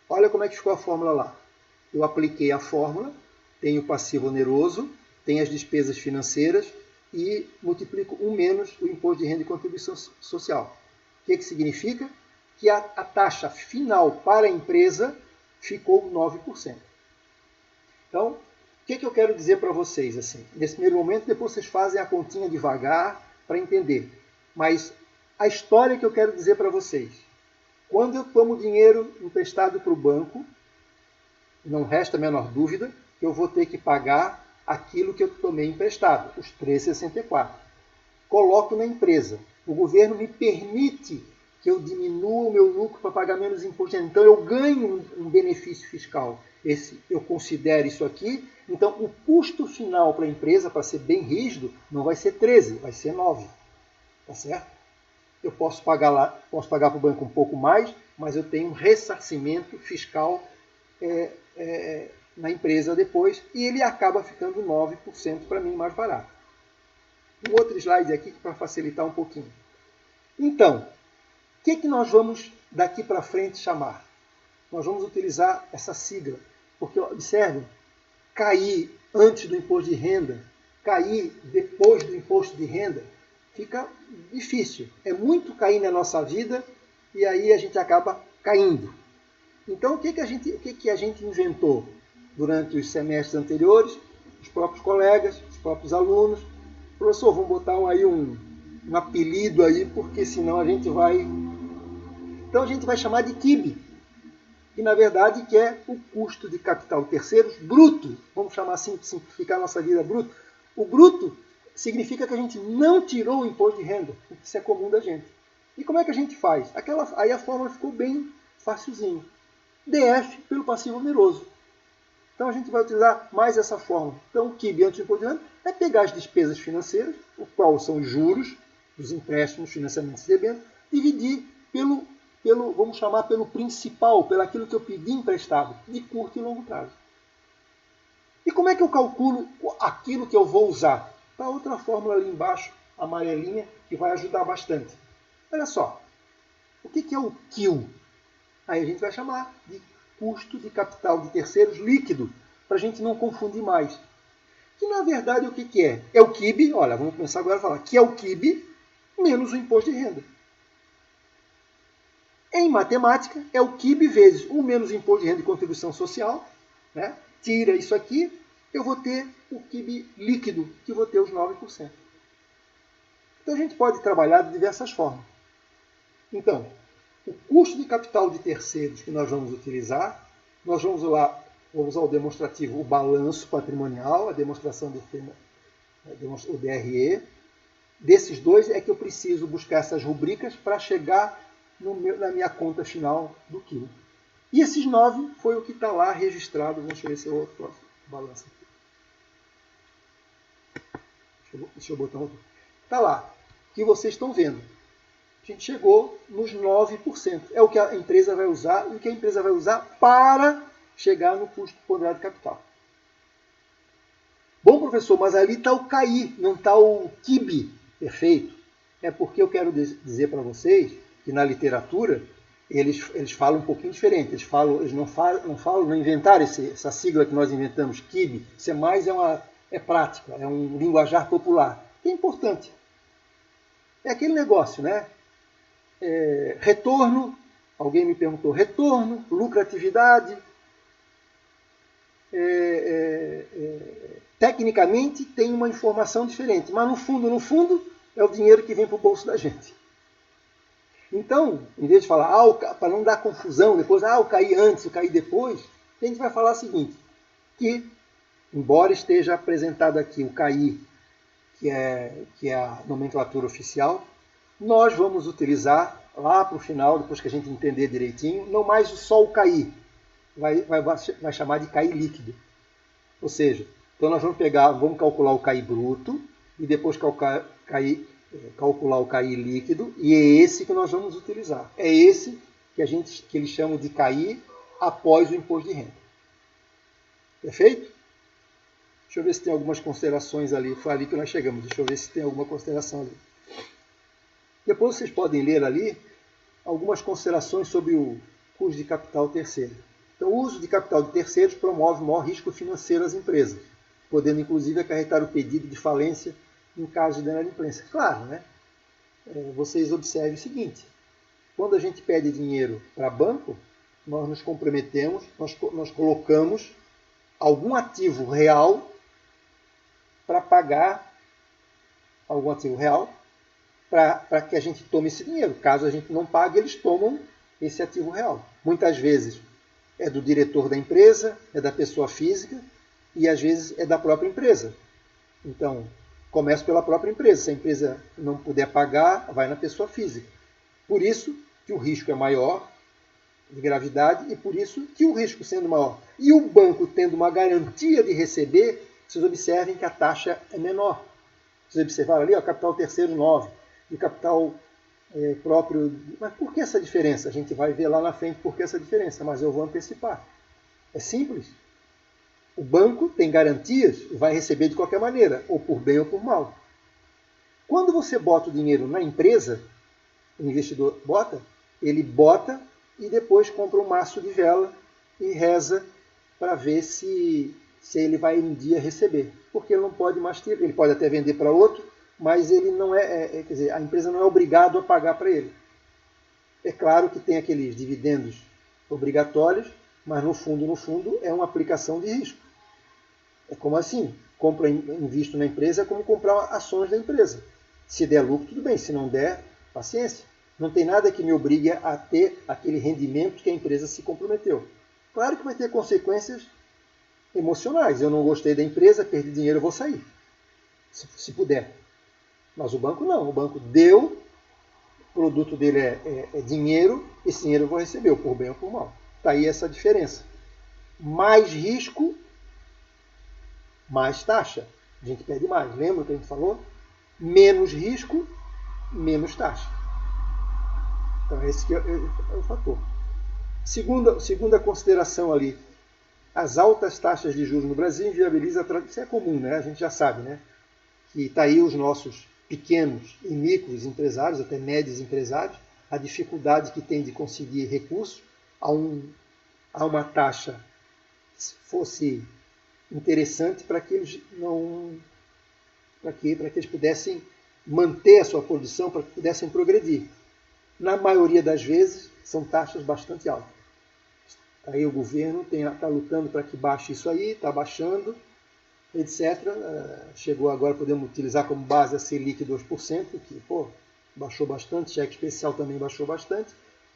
Olha como é que ficou a fórmula lá. Eu apliquei a fórmula, tenho o passivo oneroso, tenho as despesas financeiras e multiplico 1 menos o imposto de renda e contribuição social. O que significa? Que a taxa final para a empresa ficou 9%. Então, o que eu quero dizer para vocês? Assim, nesse primeiro momento, depois vocês fazem a continha devagar para entender. Mas a história que eu quero dizer para vocês. Quando eu tomo dinheiro emprestado para o banco, não resta a menor dúvida que eu vou ter que pagar aquilo que eu tomei emprestado, os 3,64. Coloco na empresa. O governo me permite que eu diminua o meu lucro para pagar menos imposto. Então, eu ganho um benefício fiscal. Eu considero isso aqui. Então, o custo final para a empresa, para ser bem rígido, não vai ser 13, vai ser 9. Tá certo? eu posso pagar para o banco um pouco mais, mas eu tenho um ressarcimento fiscal na empresa depois, e ele acaba ficando 9% para mim mais barato. Um outro slide aqui para facilitar um pouquinho. Então, o que nós vamos daqui para frente chamar? Nós vamos utilizar essa sigla, porque, observem, cair antes do imposto de renda, cair depois do imposto de renda, fica difícil. É muito cair na nossa vida e aí a gente acaba caindo. Então, o que a gente inventou durante os semestres anteriores? Os próprios colegas, os próprios alunos. Professor, vamos botar aí um apelido aí, porque senão a gente vai... Então, a gente vai chamar de QIB, que na verdade que é o custo de capital de terceiros bruto. Vamos chamar assim, simplificar a nossa vida bruto. O bruto significa que a gente não tirou o imposto de renda, isso é comum da gente. E como é que a gente faz? Aí a fórmula ficou bem facilzinho. DF pelo passivo oneroso. Então a gente vai utilizar mais essa fórmula. Então o QIB antes do imposto de renda é pegar as despesas financeiras, o qual são os juros dos empréstimos, financiamentos e debêntures, dividir vamos chamar pelo principal, pelo aquilo que eu pedi emprestado, de curto e longo prazo. E como é que eu calculo aquilo que eu vou usar? Está outra fórmula ali embaixo, amarelinha, que vai ajudar bastante. Olha só, o que é o QIL? Aí a gente vai chamar de custo de capital de terceiros líquido, para a gente não confundir mais. Que na verdade o que é? É o QIB, olha, vamos começar agora a falar, que é o QIB menos o imposto de renda. Em matemática, é o QIB vezes 1 menos imposto de renda e contribuição social, né? Tira isso aqui, eu vou ter o QIB líquido, que eu vou ter os 9%. Então a gente pode trabalhar de diversas formas. Então, o custo de capital de terceiros que nós vamos utilizar, nós vamos usar o demonstrativo, o balanço patrimonial, a demonstração o DRE. Desses dois é que eu preciso buscar essas rubricas para chegar na minha conta final do QIL. E esses 9 foi o que está lá registrado. Vamos ver se eu outro balanço aqui. Deixa eu botar outro. Está lá, que vocês estão vendo. A gente chegou nos 9%. É o que a empresa vai usar e o que a empresa vai usar para chegar no custo ponderado de capital. Bom, professor, mas ali está o CAI, não está o QIB. Perfeito. É porque eu quero dizer para vocês que na literatura eles falam um pouquinho diferente. Eles não inventaram essa sigla que nós inventamos, QIB. Isso é mais prática, é um linguajar popular. Que é importante. É aquele negócio, né? Retorno, alguém me perguntou, retorno, lucratividade. Tecnicamente tem uma informação diferente, mas no fundo, é o dinheiro que vem para o bolso da gente. Então, em vez de falar, para não dar confusão, depois, eu caí antes, eu caí depois, a gente vai falar o seguinte, que, embora esteja apresentado aqui o CAI, que é a nomenclatura oficial, nós vamos utilizar lá para o final, depois que a gente entender direitinho, não mais só o CAI, vai chamar de CAI líquido. Ou seja, então nós vamos calcular o CAI bruto e depois calcular o CAI líquido, e é esse que nós vamos utilizar. É esse que eles chamam de CAI após o imposto de renda. Perfeito? Deixa eu ver se tem algumas considerações ali. Foi ali que nós chegamos. Deixa eu ver se tem alguma consideração ali. Depois vocês podem ler ali algumas considerações sobre o custo de capital terceiro. Então, o uso de capital de terceiros promove maior risco financeiro às empresas, podendo inclusive acarretar o pedido de falência em caso de inadimplência. Claro, né? Vocês observem o seguinte, quando a gente pede dinheiro para banco, nós nos comprometemos, nós colocamos algum ativo real para pagar algum ativo real para que a gente tome esse dinheiro. Caso a gente não pague, eles tomam esse ativo real. Muitas vezes é do diretor da empresa, é da pessoa física e às vezes é da própria empresa. Então, começa pela própria empresa. Se a empresa não puder pagar, vai na pessoa física. Por isso que o risco é maior de gravidade e por isso que o risco sendo maior e o banco tendo uma garantia de receber, vocês observem que a taxa é menor. Vocês observaram ali, capital terceiro 9 e capital próprio. Mas por que essa diferença? A gente vai ver lá na frente por que essa diferença, mas eu vou antecipar. É simples. O banco tem garantias e vai receber de qualquer maneira, ou por bem ou por mal. Quando você bota o dinheiro na empresa, o investidor bota, ele bota e depois compra um maço de vela e reza para ver se ele vai um dia receber. Porque ele não pode mais ter, ele pode até vender para outro, mas ele não quer dizer, a empresa não é obrigado a pagar para ele. É claro que tem aqueles dividendos obrigatórios, mas no fundo é uma aplicação de risco. É como assim, invisto na empresa é como comprar ações da empresa. Se der lucro, tudo bem, se não der, paciência. Não tem nada que me obrigue a ter aquele rendimento que a empresa se comprometeu. Claro que vai ter consequências emocionais. Eu não gostei da empresa, perdi dinheiro, eu vou sair. Se puder. Mas o banco não. O banco deu, o produto dele é dinheiro, esse dinheiro eu vou receber, ou por bem ou por mal. Está aí essa diferença. Mais risco, mais taxa. A gente perde mais. Lembra que a gente falou? Menos risco, menos taxa. Então esse que é o fator. Segunda consideração ali. As altas taxas de juros no Brasil inviabilizam isso é comum, né? A gente já sabe, né? Que está aí os nossos pequenos e micros empresários, até médios empresários, a dificuldade que tem de conseguir recursos a uma taxa que fosse interessante para que eles para que eles pudessem manter a sua produção, para que pudessem progredir. Na maioria das vezes, são taxas bastante altas. Aí o governo está lutando para que baixe isso aí, está baixando, etc. Chegou agora, podemos utilizar como base a Selic 2%, que baixou bastante, cheque especial também baixou bastante,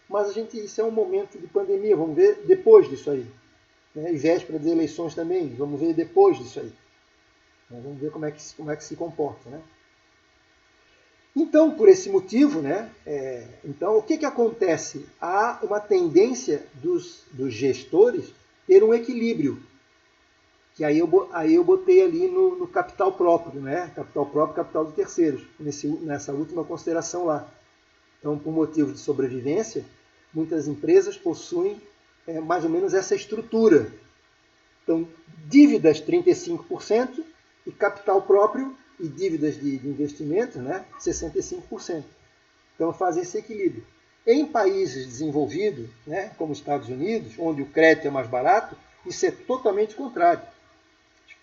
mas isso é um momento de pandemia, vamos ver depois disso aí. Né? E véspera das eleições também, vamos ver depois disso aí. Vamos ver como é que se comporta. Né? Então, por esse motivo, né, então, o que acontece? Há uma tendência dos gestores ter um equilíbrio, que aí eu botei ali no capital próprio, né? Capital próprio, capital de terceiros, nessa última consideração lá. Então, por motivo de sobrevivência, muitas empresas possuem mais ou menos essa estrutura. Então, dívidas 35% e capital próprio e dívidas de investimento, né, 65%. Então, faz esse equilíbrio. Em países desenvolvidos, né, como os Estados Unidos, onde o crédito é mais barato, isso é totalmente contrário.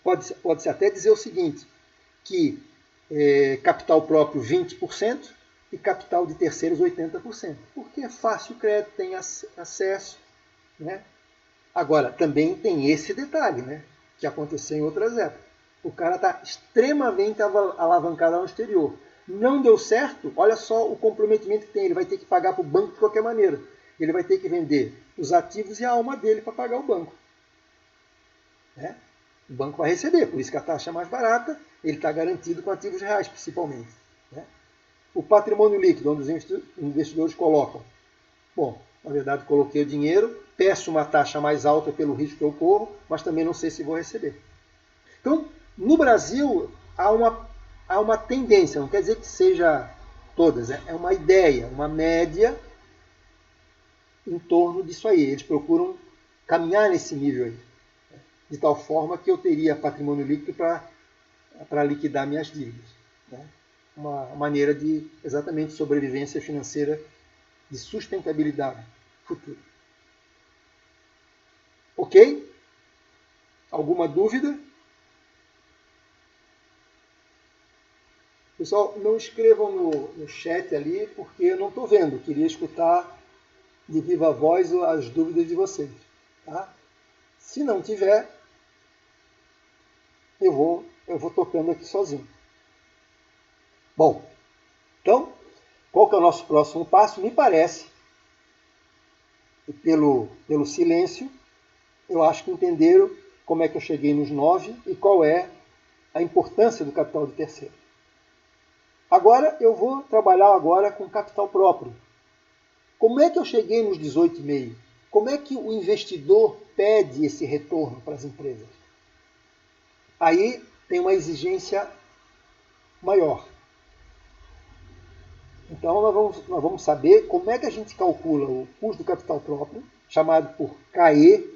Pode-se até dizer o seguinte, que capital próprio 20% e capital de terceiros 80%. Porque é fácil o crédito, tem acesso. Né? Agora, também tem esse detalhe, né, que aconteceu em outras épocas. O cara está extremamente alavancado no exterior. Não deu certo, olha só o comprometimento que tem. Ele vai ter que pagar para o banco de qualquer maneira. Ele vai ter que vender os ativos e a alma dele para pagar o banco. Né? O banco vai receber, por isso que a taxa é mais barata, ele está garantido com ativos reais, principalmente. Né? O patrimônio líquido, onde os investidores colocam. Bom, na verdade, coloquei o dinheiro, peço uma taxa mais alta pelo risco que eu corro, mas também não sei se vou receber. Então, no Brasil, há uma tendência, não quer dizer que seja todas, é uma ideia, uma média em torno disso aí. Eles procuram caminhar nesse nível aí, de tal forma que eu teria patrimônio líquido para liquidar minhas dívidas. Né? Uma maneira de, exatamente, sobrevivência financeira, de sustentabilidade futura. Ok? Alguma dúvida? Pessoal, não escrevam no chat ali, porque eu não estou vendo. Queria escutar de viva voz as dúvidas de vocês. Tá? Se não tiver, eu vou tocando aqui sozinho. Bom, então, qual que é o nosso próximo passo? Me parece, pelo silêncio, eu acho que entenderam como é que eu cheguei nos 9 e qual é a importância do capital de terceiro. Agora eu vou trabalhar com capital próprio. Como é que eu cheguei nos 18,5? Como é que o investidor pede esse retorno para as empresas? Aí tem uma exigência maior. Então nós vamos saber como é que a gente calcula o custo do capital próprio, chamado por KE,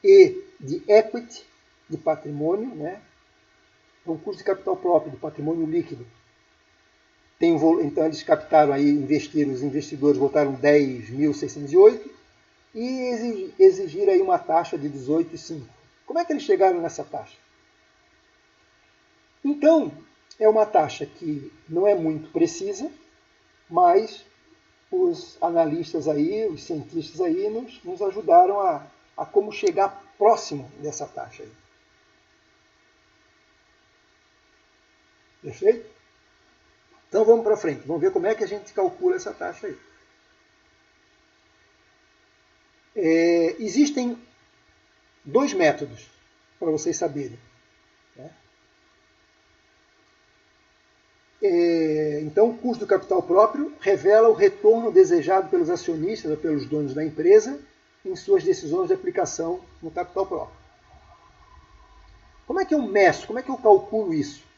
E de equity, de patrimônio, né? Então, o custo de capital próprio do patrimônio líquido. Então eles captaram aí, os investidores votaram 10.608 e exigiram aí uma taxa de 18,5. Como é que eles chegaram nessa taxa? Então, é uma taxa que não é muito precisa, mas os analistas aí, os cientistas aí, nos ajudaram a como chegar próximo dessa taxa aí. Perfeito? Então vamos para frente, vamos ver como é que a gente calcula essa taxa aí. Existem dois métodos para vocês saberem. Né? Então, o custo do capital próprio revela o retorno desejado pelos acionistas ou pelos donos da empresa em suas decisões de aplicação no capital próprio. Como é que eu meço? Como é que eu calculo isso?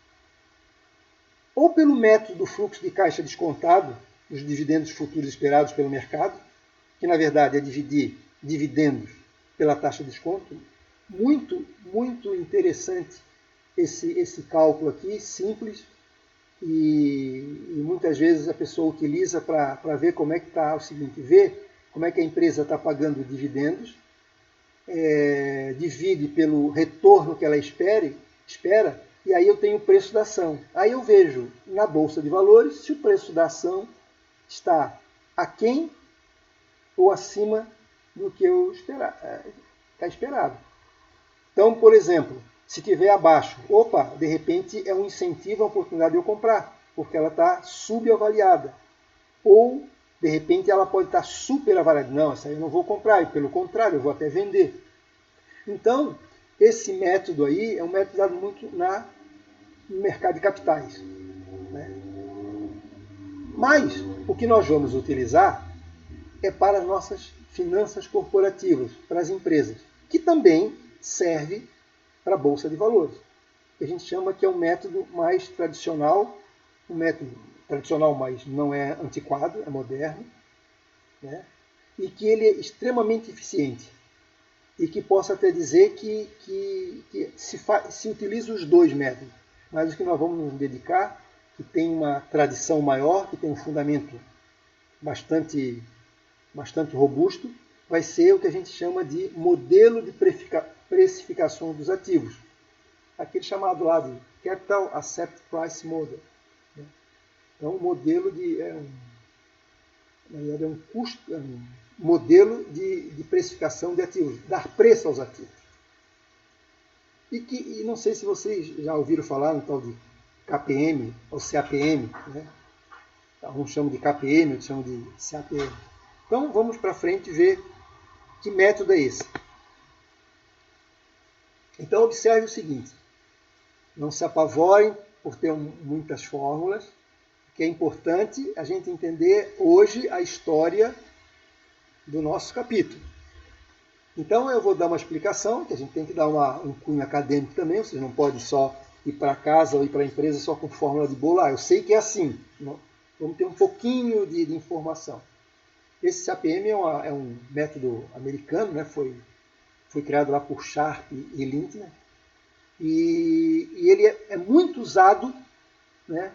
Ou pelo método do fluxo de caixa descontado, dos dividendos futuros esperados pelo mercado, que na verdade é dividir dividendos pela taxa de desconto. Muito, muito interessante esse cálculo aqui, simples, e muitas vezes a pessoa utiliza para ver como é que está o seguinte, ver como é que a empresa está pagando dividendos, divide pelo retorno que ela espera, e aí eu tenho o preço da ação. Aí eu vejo na Bolsa de Valores se o preço da ação está aquém ou acima do que está esperado. Então, por exemplo, se estiver abaixo, de repente é um incentivo, a oportunidade de eu comprar, porque ela está subavaliada. Ou, de repente, ela pode estar superavaliada. Não, essa aí eu não vou comprar, e pelo contrário, eu vou até vender. Então, esse método aí é um método usado muito no mercado de capitais. Né? Mas, o que nós vamos utilizar é para as nossas finanças corporativas, para as empresas, que também serve para a Bolsa de Valores. Que a gente chama que é um método mais tradicional, um método tradicional, mas não é antiquado, é moderno, né? E que ele é extremamente eficiente. E que posso até dizer que se utiliza os dois métodos, mas o que nós vamos nos dedicar, que tem uma tradição maior, que tem um fundamento bastante robusto, vai ser o que a gente chama de modelo de precificação dos ativos. Aquele chamado lá de Capital Asset Price Model. Então, o modelo é um modelo de precificação de ativos, dar preço aos ativos. E não sei se vocês já ouviram falar no tal de KPM ou CAPM, né? Alguns chamam de KPM, outros chamam de CAPM. Então, vamos para frente ver que método é esse. Então, observe o seguinte. Não se apavorem por ter muitas fórmulas, que é importante a gente entender hoje a história do nosso capítulo. Então, eu vou dar uma explicação, que a gente tem que dar um cunho acadêmico também, vocês não podem só ir para casa ou ir para a empresa só com fórmula de bolo. Eu sei que é assim, não? Vamos ter um pouquinho de informação. Esse CAPM é um método americano, né? Foi criado lá por Sharpe e Lintner, e ele é muito usado, né,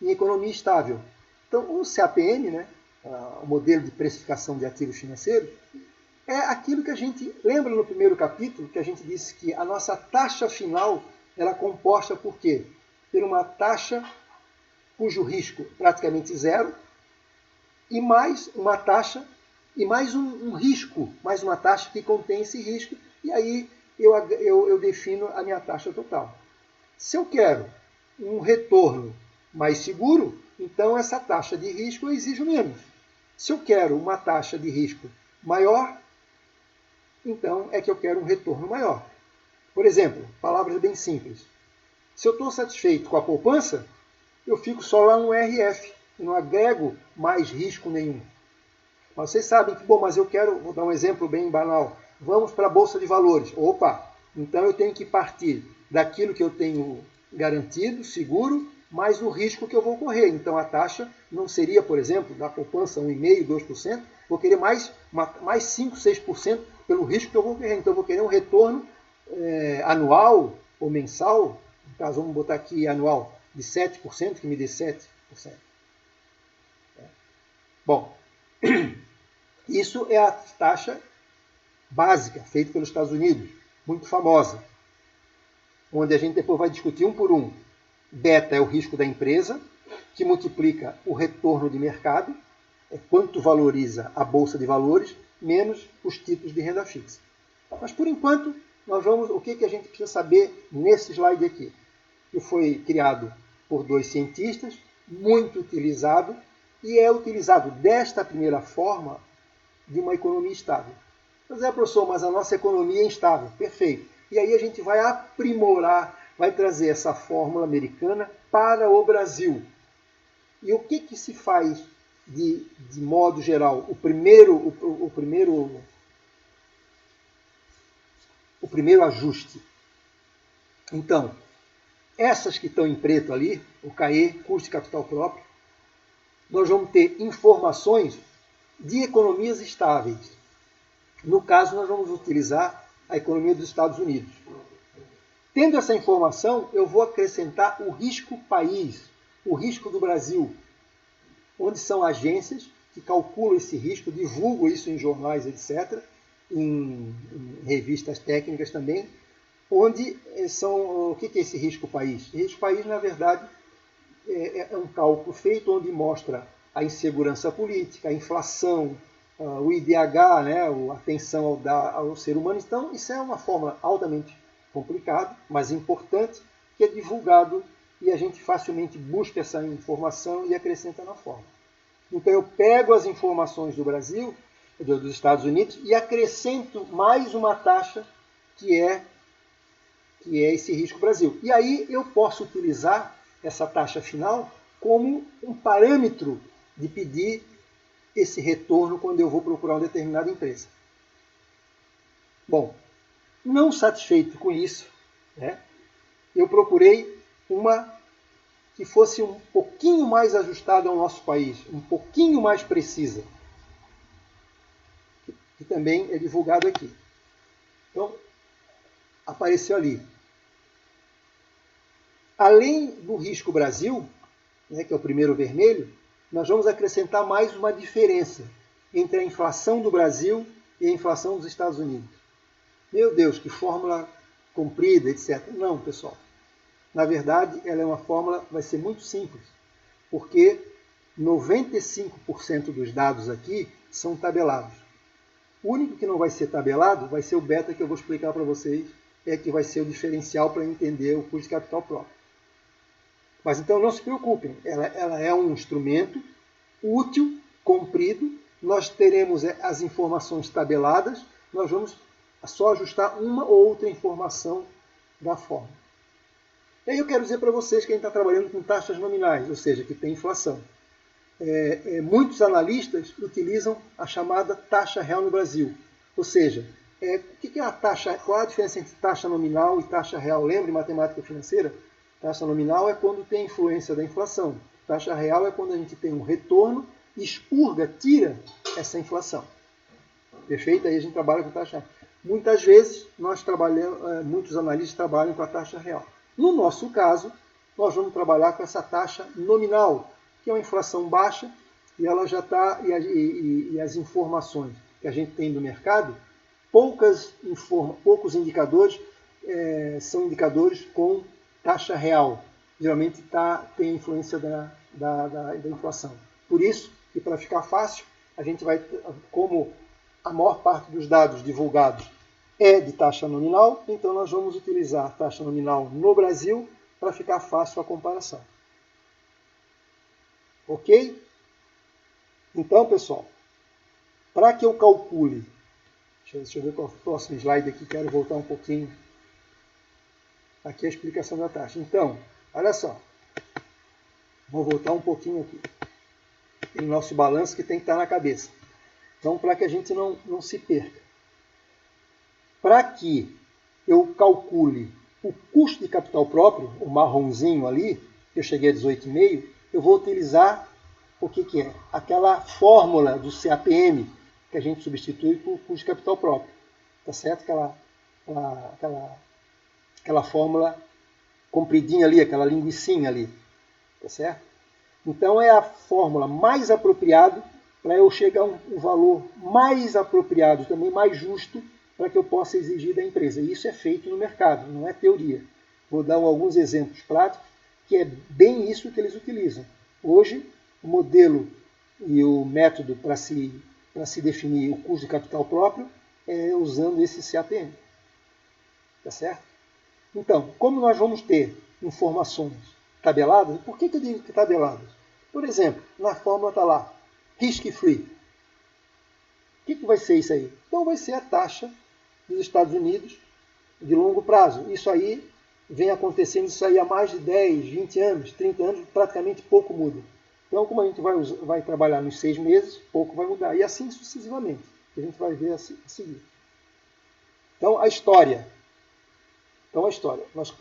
em economia estável. Então, o CAPM, né, o modelo de precificação de ativos financeiros, é aquilo que a gente lembra no primeiro capítulo, que a gente disse que a nossa taxa final ela é composta por quê? Por uma taxa cujo risco praticamente zero, e mais uma taxa, e mais um risco, mais uma taxa que contém esse risco, e aí eu defino a minha taxa total. Se eu quero um retorno mais seguro, então essa taxa de risco eu exijo menos. Se eu quero uma taxa de risco maior, então é que eu quero um retorno maior. Por exemplo, palavras bem simples. Se eu estou satisfeito com a poupança, eu fico só lá no RF, não agrego mais risco nenhum. Mas vocês sabem que, mas eu vou dar um exemplo bem banal, vamos para a Bolsa de Valores. Então eu tenho que partir daquilo que eu tenho garantido, seguro, mais o risco que eu vou correr. Então a taxa não seria, por exemplo, da poupança 1,5%, 2%, vou querer mais 5%, 6% pelo risco que eu vou correr. Então eu vou querer um retorno anual ou mensal, no caso vamos botar aqui anual, de 7%, que me dê 7%. Bom, isso é a taxa básica, feita pelos Estados Unidos, muito famosa, onde a gente depois vai discutir um por um. Beta é o risco da empresa, que multiplica o retorno de mercado, é quanto valoriza a Bolsa de Valores, menos os títulos de renda fixa. Mas, por enquanto, nós vamos, o que a gente precisa saber nesse slide aqui? Que foi criado por 2 cientistas, muito utilizado, e é utilizado desta primeira forma de uma economia estável. Mas professor, mas a nossa economia é instável. Perfeito. E aí a gente vai aprimorar, vai trazer essa fórmula americana para o Brasil. E o que se faz de modo geral? O primeiro ajuste. Então, essas que estão em preto ali, o CAE, custo de capital próprio, nós vamos ter informações de economias estáveis. No caso, nós vamos utilizar a economia dos Estados Unidos. Tendo essa informação, eu vou acrescentar o risco país, o risco do Brasil, onde são agências que calculam esse risco, divulgam isso em jornais, etc., em revistas técnicas também, onde são... O que é esse risco país? Risco país, na verdade, é um cálculo feito onde mostra a insegurança política, a inflação, o IDH, né, a atenção ao ser humano. Então, isso é uma fórmula altamente complicada, mas importante, que é divulgado e a gente facilmente busca essa informação e acrescenta na fórmula. Então, eu pego as informações do Brasil, dos Estados Unidos, e acrescento mais uma taxa que é esse risco Brasil. E aí eu posso utilizar essa taxa final como um parâmetro de pedir esse retorno quando eu vou procurar uma determinada empresa. Bom, não satisfeito com isso, né, eu procurei uma que fosse um pouquinho mais ajustada ao nosso país, um pouquinho mais precisa, que também é divulgado aqui. Então, apareceu ali. Além do risco Brasil, né, que é o primeiro vermelho, nós vamos acrescentar mais uma diferença entre a inflação do Brasil e a inflação dos Estados Unidos. Meu Deus, que fórmula comprida, etc. Não, pessoal. Na verdade, ela é uma fórmula, vai ser muito simples, porque 95% dos dados aqui são tabelados. O único que não vai ser tabelado vai ser o beta, que eu vou explicar para vocês, que vai ser o diferencial para entender o custo de capital próprio. Mas então não se preocupem, ela é um instrumento útil, comprido, nós teremos as informações tabeladas, nós vamos só ajustar uma ou outra informação da fórmula. E aí eu quero dizer para vocês que a gente está trabalhando com taxas nominais, ou seja, que tem inflação. Muitos analistas utilizam a chamada taxa real no Brasil. Ou seja, o que é a taxa? Qual a diferença entre taxa nominal e taxa real? Lembra em matemática financeira? Taxa nominal é quando tem influência da inflação. Taxa real é quando a gente tem um retorno, expurga, tira essa inflação. Perfeito? Aí a gente trabalha com taxa real. Muitas vezes, muitos analistas trabalham com a taxa real. No nosso caso, nós vamos trabalhar com essa taxa nominal, que é uma inflação baixa, e ela já está, e as informações que a gente tem do mercado, poucos indicadores são indicadores com taxa real. Geralmente tem a influência da inflação. Por isso, e para ficar fácil, a gente vai, como a maior parte dos dados divulgados é de taxa nominal, então nós vamos utilizar a taxa nominal no Brasil para ficar fácil a comparação. Ok? Então, pessoal, para que eu calcule, deixa eu ver qual é o próximo slide aqui, quero voltar um pouquinho. Aqui é a explicação da taxa. Então, olha só, vou voltar um pouquinho aqui. Tem o nosso balanço que tem que estar na cabeça. Então, para que a gente não se perca. Para que eu calcule o custo de capital próprio, o marronzinho ali, que eu cheguei a 18,5, eu vou utilizar o que é? Aquela fórmula do CAPM, que a gente substitui por custo de capital próprio. Tá certo? Aquela fórmula compridinha ali, aquela linguicinha ali. Tá certo? Então é a fórmula mais apropriada para eu chegar a um valor mais apropriado, também mais justo, para que eu possa exigir da empresa. E isso é feito no mercado, não é teoria. Vou dar alguns exemplos práticos, que é bem isso que eles utilizam. Hoje, o modelo e o método para se definir o custo de capital próprio é usando esse CAPM. Tá certo? Então, como nós vamos ter informações tabeladas, por que eu digo que tabeladas? Por exemplo, na fórmula está lá, risk-free. O que vai ser isso aí? Então vai ser a taxa dos Estados Unidos de longo prazo. Isso aí vem acontecendo isso aí há mais de 10, 20 anos, 30 anos, praticamente pouco muda. Então, como a gente vai trabalhar nos 6 meses, pouco vai mudar. E assim sucessivamente, que a gente vai ver a seguir. Então, a história. Nós,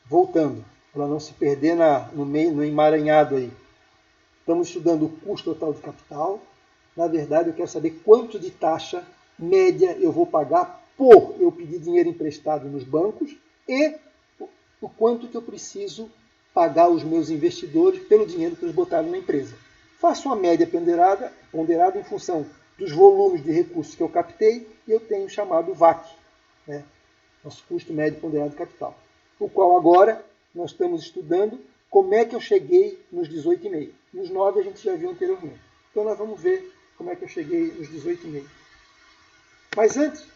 voltando, para não se perder no emaranhado aí. Estamos estudando o custo total de capital. Na verdade, eu quero saber quanto de taxa média eu vou pagar por eu pedir dinheiro emprestado nos bancos e o quanto que eu preciso pagar aos meus investidores pelo dinheiro que eles botaram na empresa. Faço uma média ponderada em função dos volumes de recursos que eu captei e eu tenho chamado VAC, né? Nosso custo médio ponderado de capital, o qual agora nós estamos estudando como é que eu cheguei nos 18,5. Nos 9 a gente já viu anteriormente. Então nós vamos ver como é que eu cheguei nos 18,5. Mas antes,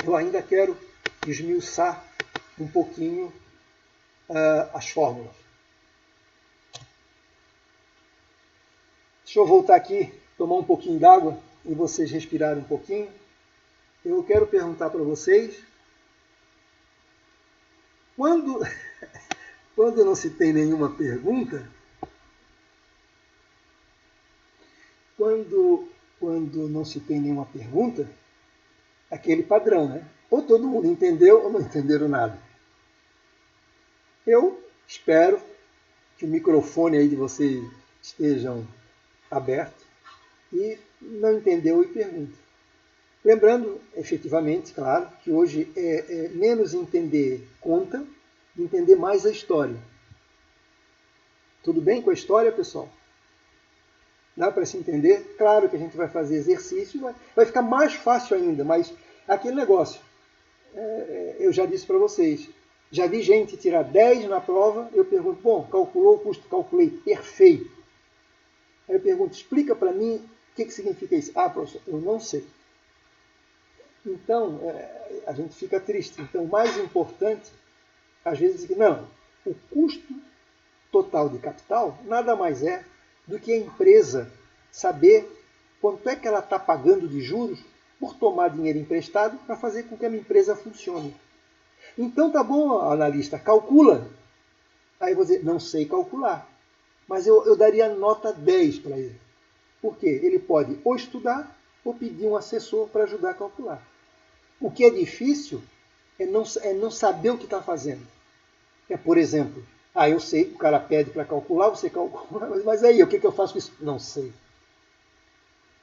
eu ainda quero esmiuçar um pouquinho as fórmulas. Deixa eu voltar aqui, tomar um pouquinho d'água e vocês respirarem um pouquinho. Eu quero perguntar para vocês, quando não se tem nenhuma pergunta, quando não se tem nenhuma pergunta, aquele padrão, né? Ou todo mundo entendeu ou não entenderam nada. Eu espero que o microfone aí de vocês estejam aberto e não entendeu e pergunta. Lembrando, efetivamente, claro, que hoje é menos entender conta, entender mais a história. Tudo bem com a história, pessoal? Dá para se entender? Claro que a gente vai fazer exercício, vai ficar mais fácil ainda, mas aquele negócio, eu já disse para vocês, já vi gente tirar 10 na prova, eu pergunto, bom, calculou o custo? Calculei, perfeito. Aí eu pergunto, explica para mim o que significa isso. Ah, professor, eu não sei. Então, a gente fica triste. Então, o mais importante, às vezes, é que não, o custo total de capital nada mais é do que a empresa saber quanto é que ela está pagando de juros por tomar dinheiro emprestado para fazer com que a minha empresa funcione. Então, tá bom, analista, calcula. Aí eu vou dizer, não sei calcular. Mas eu daria nota 10 para ele. Por quê? Ele pode ou estudar ou pedir um assessor para ajudar a calcular. O que é difícil é não saber o que está fazendo. Por exemplo, eu sei, o cara pede para calcular, você calcula, mas aí, o que eu faço com isso? Não sei.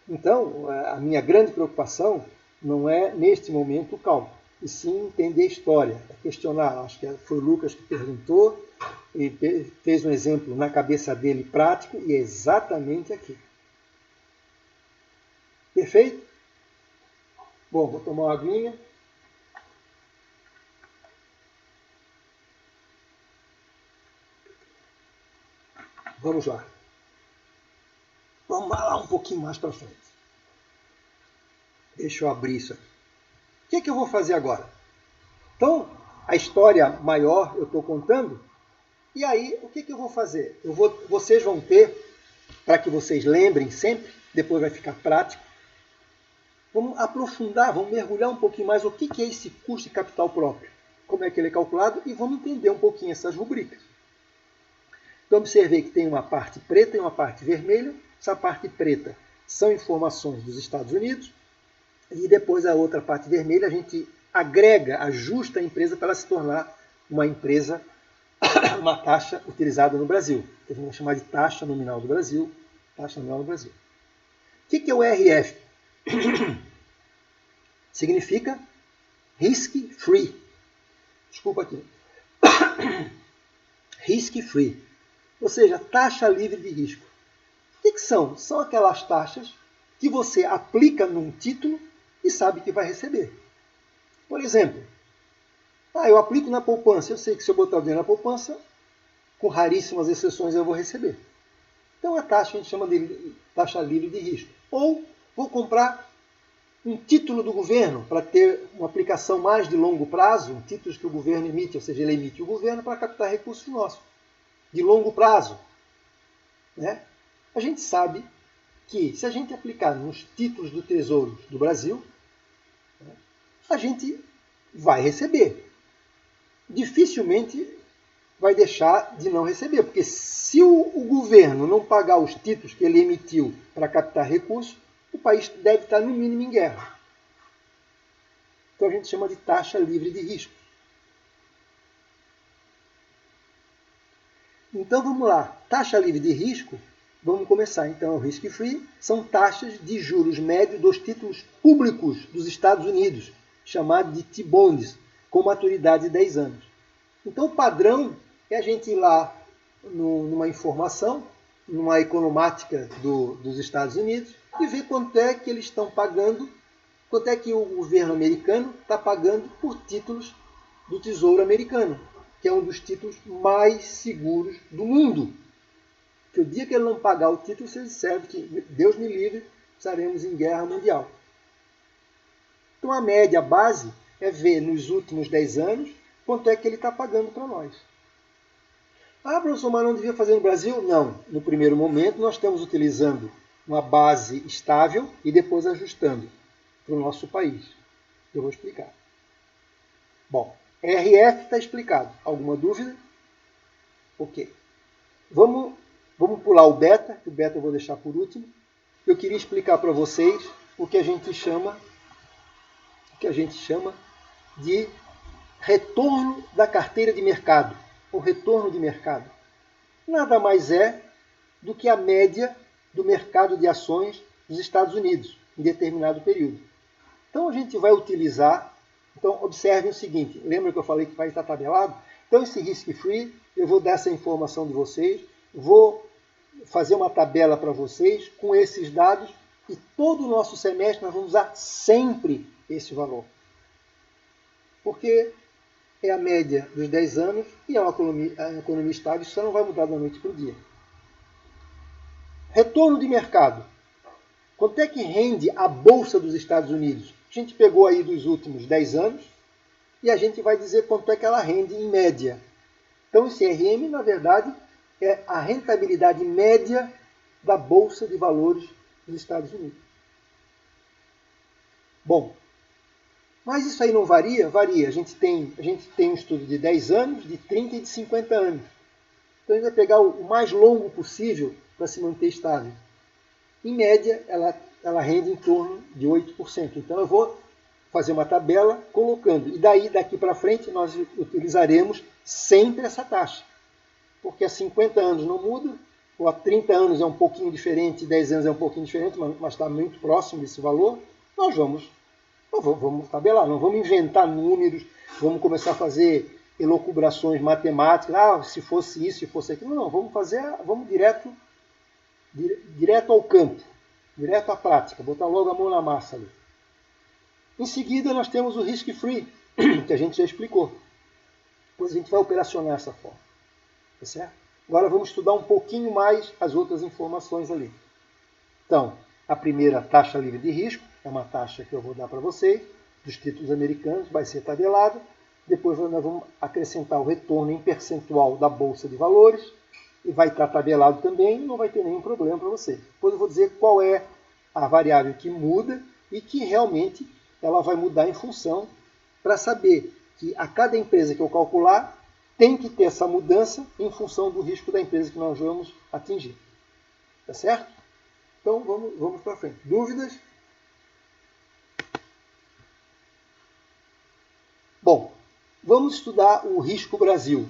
Então, a minha grande preocupação não é, neste momento, o cálculo, e sim entender a história, questionar. Acho que foi o Lucas que perguntou, e fez um exemplo na cabeça dele prático, e é exatamente aqui. Perfeito? Bom, vou tomar uma aguinha. Vamos lá. Vamos lá um pouquinho mais para frente. Deixa eu abrir isso aqui. O que eu vou fazer agora? Então, a história maior eu estou contando. E aí, o que eu vou fazer? Vocês vão ter, para que vocês lembrem sempre, depois vai ficar prático. Vamos aprofundar, vamos mergulhar um pouquinho mais o que é esse custo de capital próprio. Como é que ele é calculado e vamos entender um pouquinho essas rubricas. Então, observei que tem uma parte preta e uma parte vermelha. Essa parte preta são informações dos Estados Unidos. E depois a outra parte vermelha a gente agrega, ajusta a empresa para ela se tornar uma empresa uma taxa utilizada no Brasil, que a gente vai chamar de taxa nominal do Brasil. Taxa nominal do Brasil. O que é o RF? Significa risk free. Desculpa aqui. Risk free. Ou seja, taxa livre de risco. O que são? São aquelas taxas que você aplica num título e sabe que vai receber. Por exemplo, eu aplico na poupança. Eu sei que se eu botar o dinheiro na poupança, com raríssimas exceções eu vou receber. Então a taxa a gente chama de taxa livre de risco. Ou vou comprar um título do governo para ter uma aplicação mais de longo prazo, um título que o governo emite, ou seja, ele emite o governo para captar recursos nossos, de longo prazo. Né? A gente sabe que se a gente aplicar nos títulos do Tesouro do Brasil, a gente vai receber. Dificilmente vai deixar de não receber, porque se o governo não pagar os títulos que ele emitiu para captar recursos, o país deve estar no mínimo em guerra. Então a gente chama de taxa livre de risco. Então vamos lá, taxa livre de risco, vamos começar então, o risk free, são taxas de juros médios dos títulos públicos dos Estados Unidos, chamado de T-bonds, com maturidade de 10 anos. Então o padrão é a gente ir lá numa informação, numa economática dos Estados Unidos, e ver quanto é que eles estão pagando, quanto é que o governo americano está pagando por títulos do Tesouro Americano, que é um dos títulos mais seguros do mundo. Que o dia que ele não pagar o título, você serve que, Deus me livre, estaremos em guerra mundial. Então a média, a base, é ver nos últimos 10 anos quanto é que ele está pagando para nós. Professor, mas não devia fazer no Brasil? Não. No primeiro momento, nós estamos utilizando uma base estável e depois ajustando para o nosso país. Eu vou explicar. Bom, RF está explicado. Alguma dúvida? Ok. Vamos pular o beta, que o beta eu vou deixar por último. Eu queria explicar para vocês o que a gente chama de retorno da carteira de mercado, ou retorno de mercado. Nada mais é do que a média do mercado de ações dos Estados Unidos, em determinado período. Então a gente vai utilizar, então observem o seguinte, lembra que eu falei que vai estar tabelado? Então esse risk free, eu vou dar essa informação de vocês, vou fazer uma tabela para vocês com esses dados e todo o nosso semestre nós vamos usar sempre esse valor. Porque é a média dos 10 anos e é uma economia estável, isso não vai mudar da noite para o dia. Retorno de mercado. Quanto é que rende a Bolsa dos Estados Unidos? A gente pegou aí dos últimos 10 anos e a gente vai dizer quanto é que ela rende em média. Então esse RM, na verdade, é a rentabilidade média da Bolsa de Valores dos Estados Unidos. Bom, mas isso aí não varia? Varia. A gente tem um estudo de 10 anos, de 30 e de 50 anos. Então a gente vai pegar o mais longo possível para se manter estável. Em média, ela rende em torno de 8%. Então eu vou fazer uma tabela colocando. E daqui para frente, nós utilizaremos sempre essa taxa. Porque há 50 anos não muda, ou há 30 anos é um pouquinho diferente, 10 anos é um pouquinho diferente, mas está muito próximo desse valor, nós vamos tabelar, não vamos inventar números, vamos começar a fazer elucubrações matemáticas, se fosse isso, se fosse aquilo. Não, vamos direto ao campo, direto à prática, botar logo a mão na massa ali. Em seguida, nós temos o risk free, que a gente já explicou. Depois a gente vai operacionar essa forma. Tá certo? Agora vamos estudar um pouquinho mais as outras informações ali. Então, a primeira, taxa livre de risco, é uma taxa que eu vou dar para vocês, dos títulos americanos, vai ser tabelada. Depois nós vamos acrescentar o retorno em percentual da Bolsa de Valores, e vai estar tabelado também, não vai ter nenhum problema para vocês. Depois eu vou dizer qual é a variável que muda e que realmente ela vai mudar em função, para saber que a cada empresa que eu calcular, tem que ter essa mudança em função do risco da empresa que nós vamos atingir. Tá certo? Então vamos para frente. Dúvidas? Bom, vamos estudar o risco Brasil.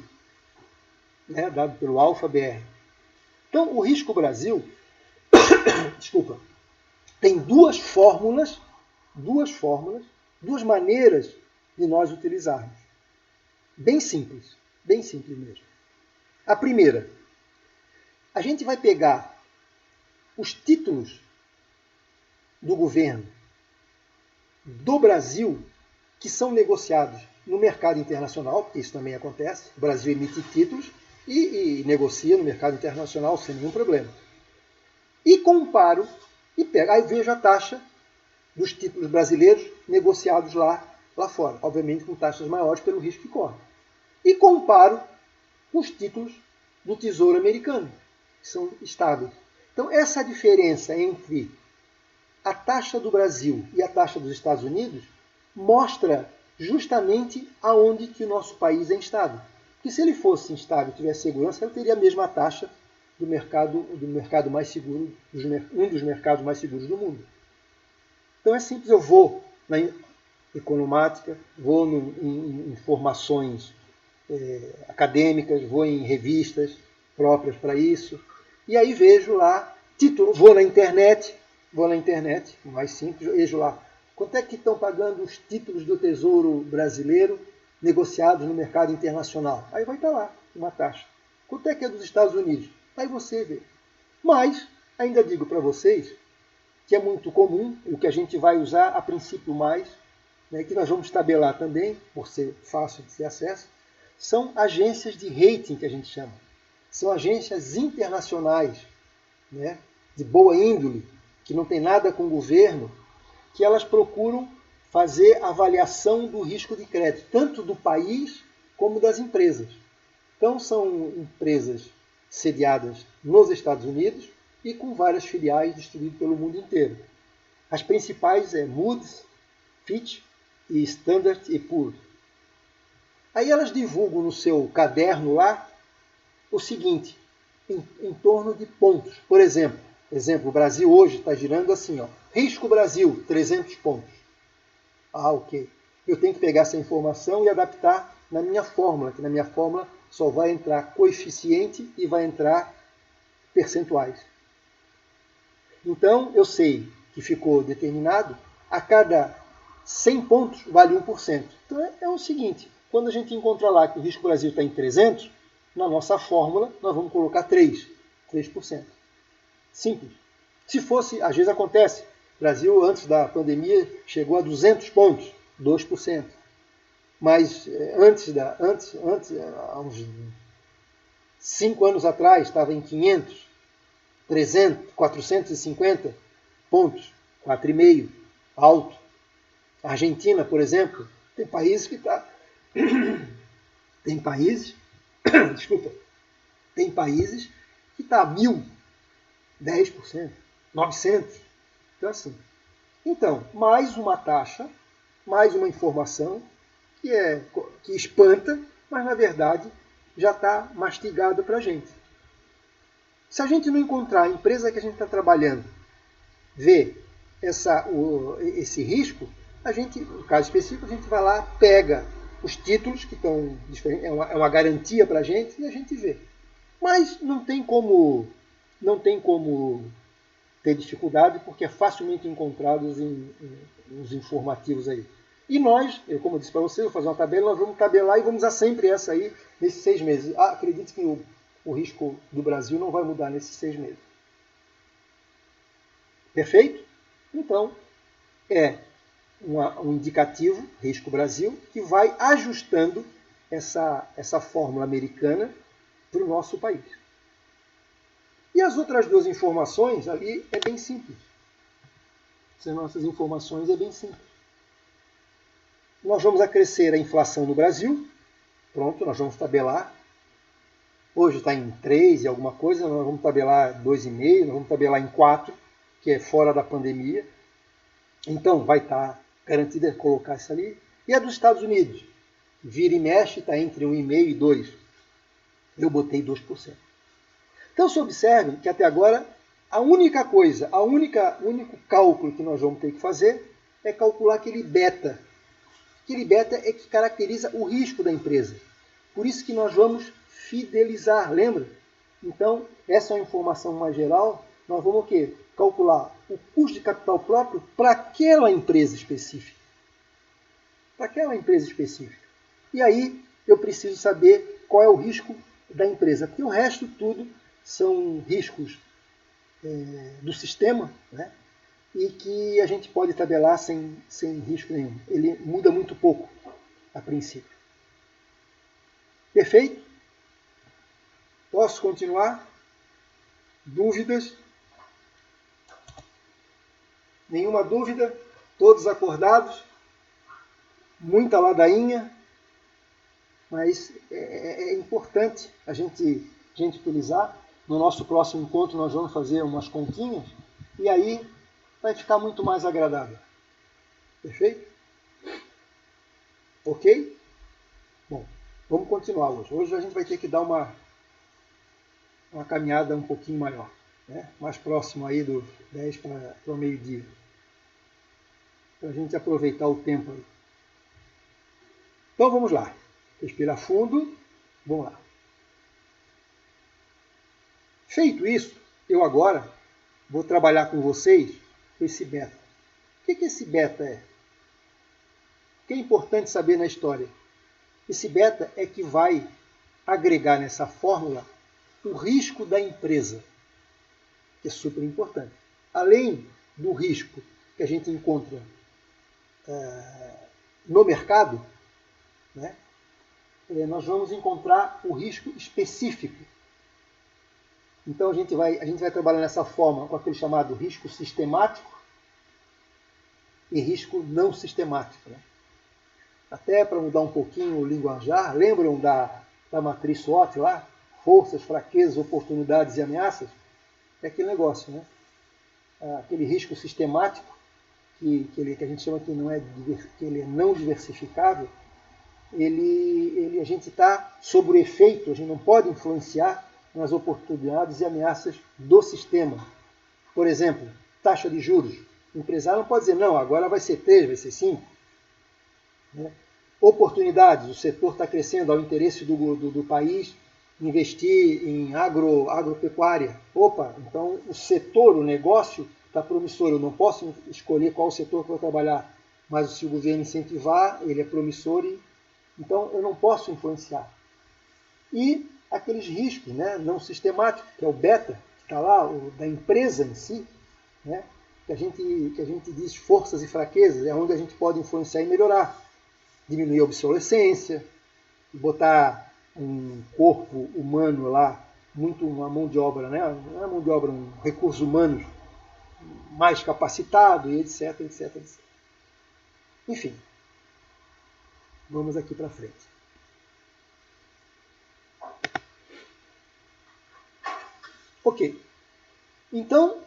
né, dado pelo Alfa BR. Então, o Risco Brasil, desculpa, tem duas maneiras de nós utilizarmos. Bem simples mesmo. A primeira, a gente vai pegar os títulos do governo do Brasil que são negociados no mercado internacional, porque isso também acontece, o Brasil emite títulos e negocia no mercado internacional sem nenhum problema. E comparo, e pego, aí vejo a taxa dos títulos brasileiros negociados lá fora, obviamente com taxas maiores pelo risco que corre. E comparo com os títulos do Tesouro Americano, que são estáveis. Então, essa diferença entre a taxa do Brasil e a taxa dos Estados Unidos mostra justamente aonde que o nosso país é instável. Porque se ele fosse instável e tivesse segurança, ele teria a mesma taxa do mercado mais seguro, um dos mercados mais seguros do mundo. Então é simples, eu vou na economática, vou em informações acadêmicas, vou em revistas próprias para isso, e aí vejo lá, título, vou na internet, mais simples, vejo lá, quanto é que estão pagando os títulos do Tesouro Brasileiro negociados no mercado internacional? Aí vai estar lá uma taxa. Quanto é que é dos Estados Unidos? Aí você vê. Mas, ainda digo para vocês, que é muito comum, o que a gente vai usar a princípio mais, né, que nós vamos tabelar também, por ser fácil de ter acesso, são agências de rating, que a gente chama. São agências internacionais, né, de boa índole, que não tem nada com o governo, que elas procuram fazer avaliação do risco de crédito, tanto do país como das empresas. Então, são empresas sediadas nos Estados Unidos e com várias filiais distribuídas pelo mundo inteiro. As principais é Moody's, Fitch e Standard & Poor's. Aí elas divulgam no seu caderno lá o seguinte, em torno de pontos. Por exemplo, o Brasil hoje está girando assim, ó, Risco Brasil, 300 pontos. Ah, ok. Eu tenho que pegar essa informação e adaptar na minha fórmula, que na minha fórmula só vai entrar coeficiente e vai entrar percentuais. Então, eu sei que ficou determinado, a cada 100 pontos vale 1%. Então, é o seguinte, quando a gente encontrar lá que o Risco Brasil está em 300, na nossa fórmula nós vamos colocar 3%. Simples. Se fosse, às vezes acontece, o Brasil antes da pandemia chegou a 200 pontos, 2%. Mas há uns 5 anos atrás, estava em 500, 300, 450 pontos, 4,5, alto. A Argentina, por exemplo, tem países que está... Tem países que está a 1.000, 10%, 900. Então, assim. Então, mais uma taxa, mais uma informação que espanta, mas na verdade já está mastigado para a gente. Se a gente não encontrar a empresa que a gente está trabalhando, ver esse risco, a gente, no caso específico, a gente vai lá, pega os títulos que estão diferentes, é uma garantia para a gente e a gente vê. Mas não tem como ter dificuldade porque é facilmente encontrados nos informativos aí. E nós, como eu disse para vocês, vou fazer uma tabela, nós vamos tabelar e vamos usar sempre essa aí nesses 6 meses. Acredite que o risco do Brasil não vai mudar nesses 6 meses. Perfeito? Então, é um indicativo, Risco Brasil, que vai ajustando essa fórmula americana para o nosso país. E as outras duas informações ali é bem simples. Essas nossas informações é bem simples. Nós vamos acrescer a inflação no Brasil. Pronto, nós vamos tabelar. Hoje está em 3 e alguma coisa, nós vamos tabelar 2,5, nós vamos tabelar em 4, que é fora da pandemia. Então, vai estar garantido colocar isso ali. E a dos Estados Unidos, vira e mexe, está entre 1,5 e 2. Eu botei 2%. Então, se observem que até agora, o único cálculo que nós vamos ter que fazer é calcular aquele beta. Aquele beta é que caracteriza o risco da empresa. Por isso que nós vamos fidelizar, lembra? Então, essa é uma informação mais geral. Nós vamos o quê? Calcular o custo de capital próprio para aquela empresa específica. Para aquela empresa específica. E aí eu preciso saber qual é o risco da empresa, porque o resto tudo são riscos do sistema, né? E que a gente pode tabelar sem risco nenhum. Ele muda muito pouco a princípio. Perfeito? Posso continuar? Dúvidas? Nenhuma dúvida? Todos acordados? Muita ladainha? Mas é importante a gente utilizar. No nosso próximo encontro nós vamos fazer umas continhas e aí vai ficar muito mais agradável. Perfeito? Ok? Bom, vamos continuar hoje. Hoje a gente vai ter que dar uma caminhada um pouquinho maior, né? Mais próximo aí dos 10 para o meio-dia. Para a gente aproveitar o tempo aí. Então vamos lá. Respira fundo. Vamos lá. Feito isso, eu agora vou trabalhar com vocês com esse beta. O que esse beta é? O que é importante saber na história? Esse beta é que vai agregar nessa fórmula o risco da empresa, que é super importante. Além do risco que a gente encontra no mercado, né, nós vamos encontrar o risco específico. Então a gente vai trabalhar nessa forma com aquele chamado risco sistemático e risco não sistemático. Né? Até para mudar um pouquinho o linguajar, lembram da matriz SWOT lá? Forças, fraquezas, oportunidades e ameaças? É aquele negócio, né? Aquele risco sistemático que a gente chama que ele é não diversificável, a gente está sob o efeito, a gente não pode influenciar nas oportunidades e ameaças do sistema. Por exemplo, taxa de juros. O empresário não pode dizer, não, agora vai ser 3, vai ser 5. Né? Oportunidades, o setor está crescendo, ao interesse do país investir em agropecuária. Opa, então o setor, o negócio está promissor, eu não posso escolher qual setor que eu vou trabalhar, mas se o governo incentivar, ele é promissor, então eu não posso influenciar. E aqueles riscos, né, não sistemáticos, que é o beta, que está lá, da empresa em si, né, que a gente diz forças e fraquezas, é onde a gente pode influenciar e melhorar. Diminuir a obsolescência, botar um corpo humano lá, uma mão de obra, né, não é mão de obra, um recursos humanos mais capacitado, e etc, etc, etc. Enfim, vamos aqui para frente. Ok. Então,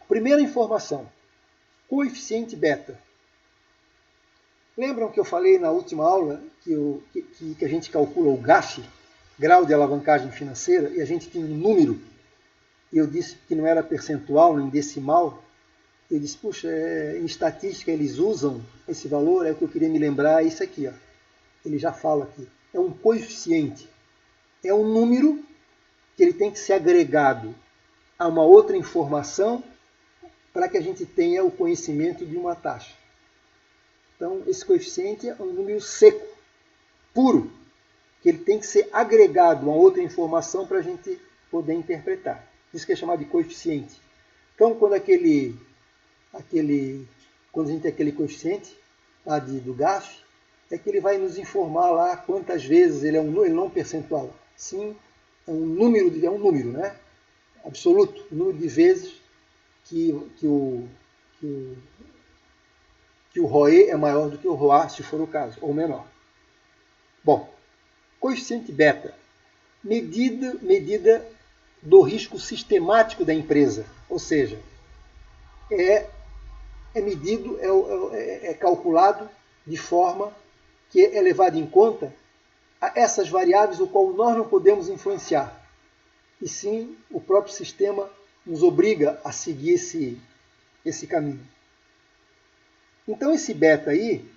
primeira informação, coeficiente beta. Lembram que eu falei na última aula que a gente calcula o GAF, grau de alavancagem financeira, e a gente tinha um número, e eu disse que não era percentual nem decimal. Eu disse, puxa, em estatística eles usam esse valor, é o que eu queria me lembrar, é isso aqui. Ó. Ele já fala aqui. É um coeficiente. É um número que ele tem que ser agregado a uma outra informação para que a gente tenha o conhecimento de uma taxa. Então, esse coeficiente é um número seco, puro, que ele tem que ser agregado a uma outra informação para a gente poder interpretar. Isso que é chamado de coeficiente. Então, quando quando a gente tem aquele coeficiente lá do GAF, é que ele vai nos informar lá quantas vezes ele não é um percentual, sim, é um número, né? Absoluto, o número de vezes que o ROE é maior do que o ROA, se for o caso, ou menor. Bom, coeficiente beta, medida do risco sistemático da empresa, ou seja, é medido, é calculado de forma que é levado em conta a essas variáveis o qual nós não podemos influenciar. E sim, o próprio sistema nos obriga a seguir esse caminho. Então esse beta aí,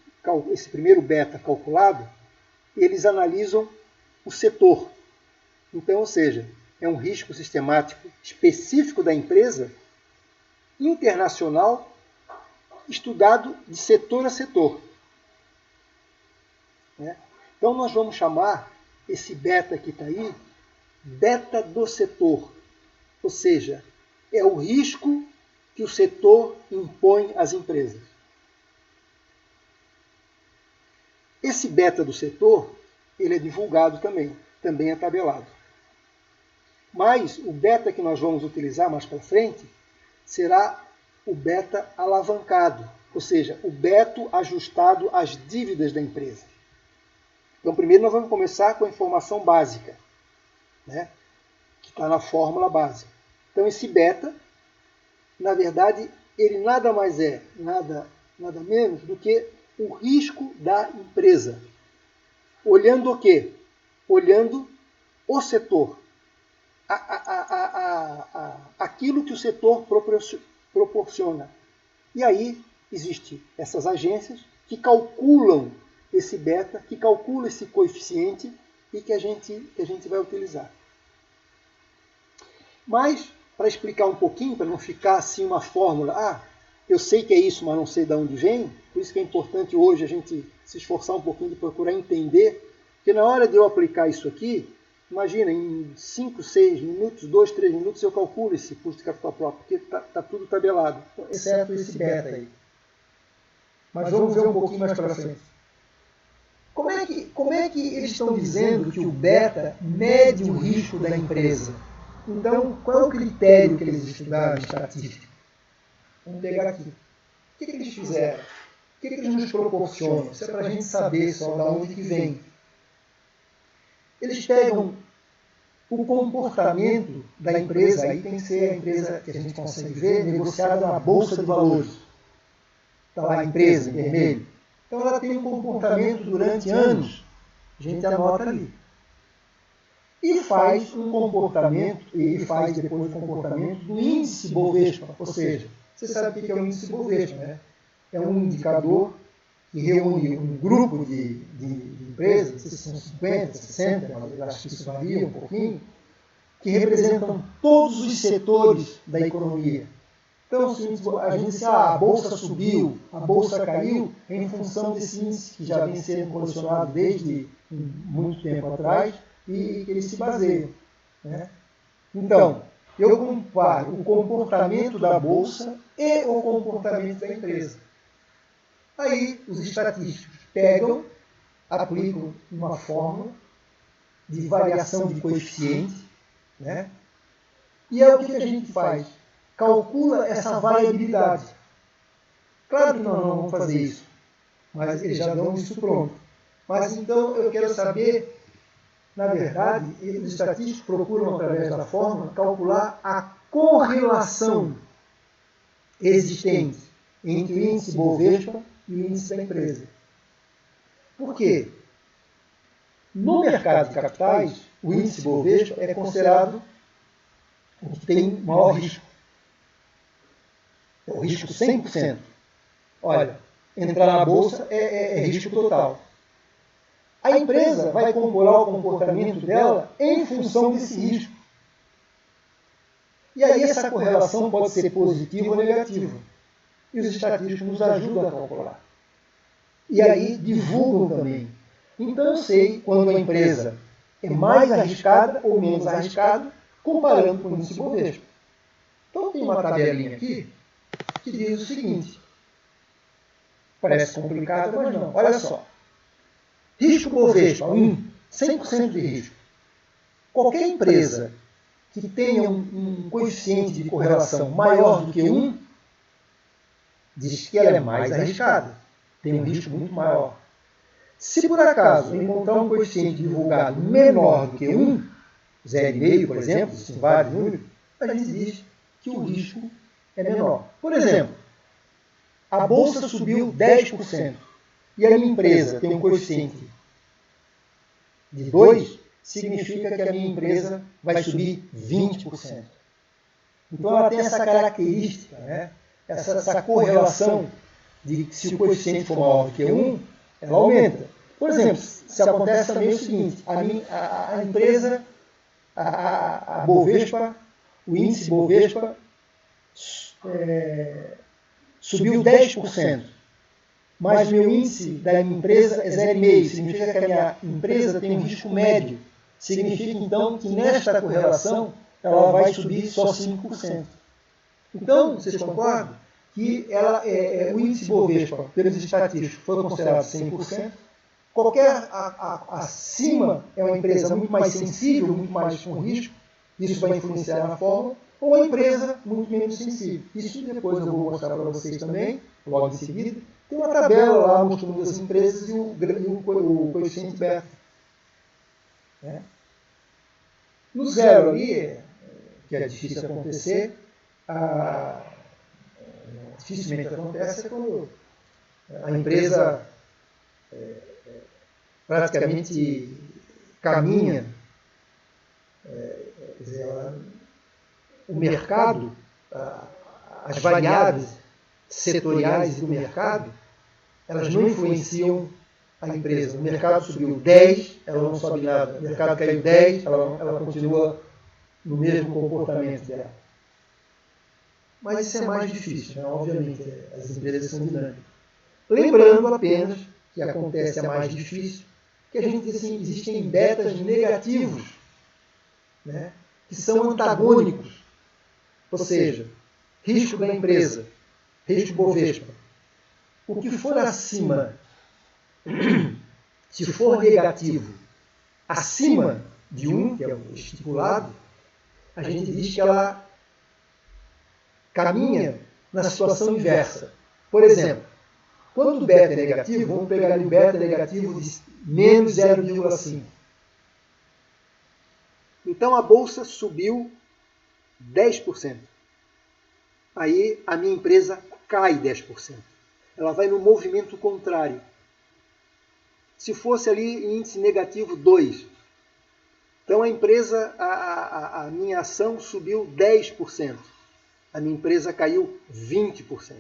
esse primeiro beta calculado, eles analisam o setor. Então, ou seja, é um risco sistemático específico da empresa, internacional, estudado de setor a setor. Né? Então, nós vamos chamar esse beta que está aí, beta do setor. Ou seja, é o risco que o setor impõe às empresas. Esse beta do setor, ele é divulgado também é tabelado. Mas o beta que nós vamos utilizar mais para frente será o beta alavancado, ou seja, o beta ajustado às dívidas da empresa. Então, primeiro nós vamos começar com a informação básica, né, que está na fórmula básica. Então, esse beta, na verdade, ele nada mais é, nada menos do que o risco da empresa. Olhando o quê? Olhando o setor. Aquilo que o setor proporciona. E aí existem essas agências que calculam esse beta, que calculam esse coeficiente e que a gente vai utilizar. Mas, para explicar um pouquinho, para não ficar assim uma fórmula, eu sei que é isso, mas não sei de onde vem, por isso que é importante hoje a gente se esforçar um pouquinho de procurar entender, porque na hora de eu aplicar isso aqui, imagina, em 5, 6 minutos, 2, 3 minutos, eu calculo esse custo de capital próprio, porque está tudo tabelado, exceto esse beta aí. Mas vamos ver um pouquinho mais para frente. Como é que eles estão dizendo que o beta mede o risco da empresa? Então, qual é o critério que eles estudaram em estatística? Vamos pegar aqui. O que eles fizeram? O que eles nos proporcionam? Isso é para a gente saber só de onde que vem. Eles pegam o comportamento da empresa, aí tem que ser a empresa que a gente consegue ver, negociada na Bolsa de Valores. Está lá a empresa em vermelho. Então ela tem um comportamento durante anos, a gente anota ali. E faz um comportamento, e faz depois o comportamento do índice Bovespa, ou seja, você sabe o que é o índice Bovespa, né? É um indicador que reúne um grupo de empresas, não sei se são 50, 60, mas eu acho que isso varia um pouquinho, que representam todos os setores da economia. Então, a gente diz a bolsa subiu, a bolsa caiu, em função desse índice que já vem sendo condicionado desde muito tempo atrás e que ele se baseia. Né? Então, eu comparo o comportamento da bolsa e o comportamento da empresa. Aí, os estatísticos pegam, aplicam uma fórmula de variação de coeficiente, né? E é o que a gente faz? Calcula essa variabilidade. Claro que nós não vamos fazer isso, mas eles já dão isso pronto. Mas então eu quero saber, na verdade, os estatísticos procuram, através da fórmula, calcular a correlação existente entre o índice Bovespa e o índice da empresa. Por quê? No mercado de capitais, o índice Bovespa é considerado o que tem maior risco. É o risco 100%. Olha, entrar na bolsa é risco total. A empresa vai calcular o comportamento dela em função desse risco. E aí essa correlação pode ser positiva ou negativa. E os estatísticos nos ajudam a calcular. E aí divulgam também. Então eu sei quando a empresa é mais arriscada ou menos arriscada, comparando com o índice Bovespa. Então tem uma tabelinha aqui que diz o seguinte. Parece complicado, mas não. Olha só. Risco Bovespa, 100% de risco. Qualquer empresa que tenha um coeficiente de correlação maior do que 1, diz que ela é mais arriscada. Tem um risco muito maior. Se por acaso encontrar um coeficiente divulgado menor do que 1, 0,5, por exemplo, existem vários números, a gente diz que o risco é menor. Por exemplo, a bolsa subiu 10% e a minha empresa tem um coeficiente de 2, significa que a minha empresa vai subir 20%. Então ela tem essa característica, né? essa correlação de que se o coeficiente for maior do que 1, ela aumenta. Por exemplo, se acontece também o seguinte, a empresa a Bovespa, o índice Bovespa subiu 10%, mas o meu índice da minha empresa é 0,5%, significa que a minha empresa tem um risco médio, significa então que nesta correlação ela vai subir só 5%. Então, vocês concordam que o índice Bovespa, pelos estatísticos, foi considerado 100%, qualquer acima é uma empresa muito mais sensível, muito mais com risco, isso vai influenciar na fórmula, ou uma empresa muito menos sensível. Isso depois eu vou mostrar para vocês também, logo em seguida. Tem uma tabela lá mostrando as empresas e o coeficiente beta. No zero ali, que é difícil acontecer, dificilmente acontece é quando a empresa praticamente caminha, quer dizer, o mercado, as variáveis setoriais do mercado, elas não influenciam a empresa. O mercado subiu 10, ela não sobe nada. O mercado caiu 10, ela continua no mesmo comportamento dela. Mas isso é mais difícil, né? Obviamente, as empresas são dinâmicas. Lembrando apenas que acontece a mais difícil, que a gente diz assim, existem betas negativos, né? Que são antagônicos. Ou seja, risco da empresa, risco Bovespa. O que for acima, se for negativo, acima de 1, que é o estipulado, a gente diz que ela caminha na situação inversa. Por exemplo, quando o beta é negativo, vamos pegar ali o beta negativo de menos 0,5. Então a bolsa subiu 10%. Aí a minha empresa cai 10%. Ela vai no movimento contrário. Se fosse ali índice negativo 2, então a empresa, a minha ação subiu 10%. A minha empresa caiu 20%.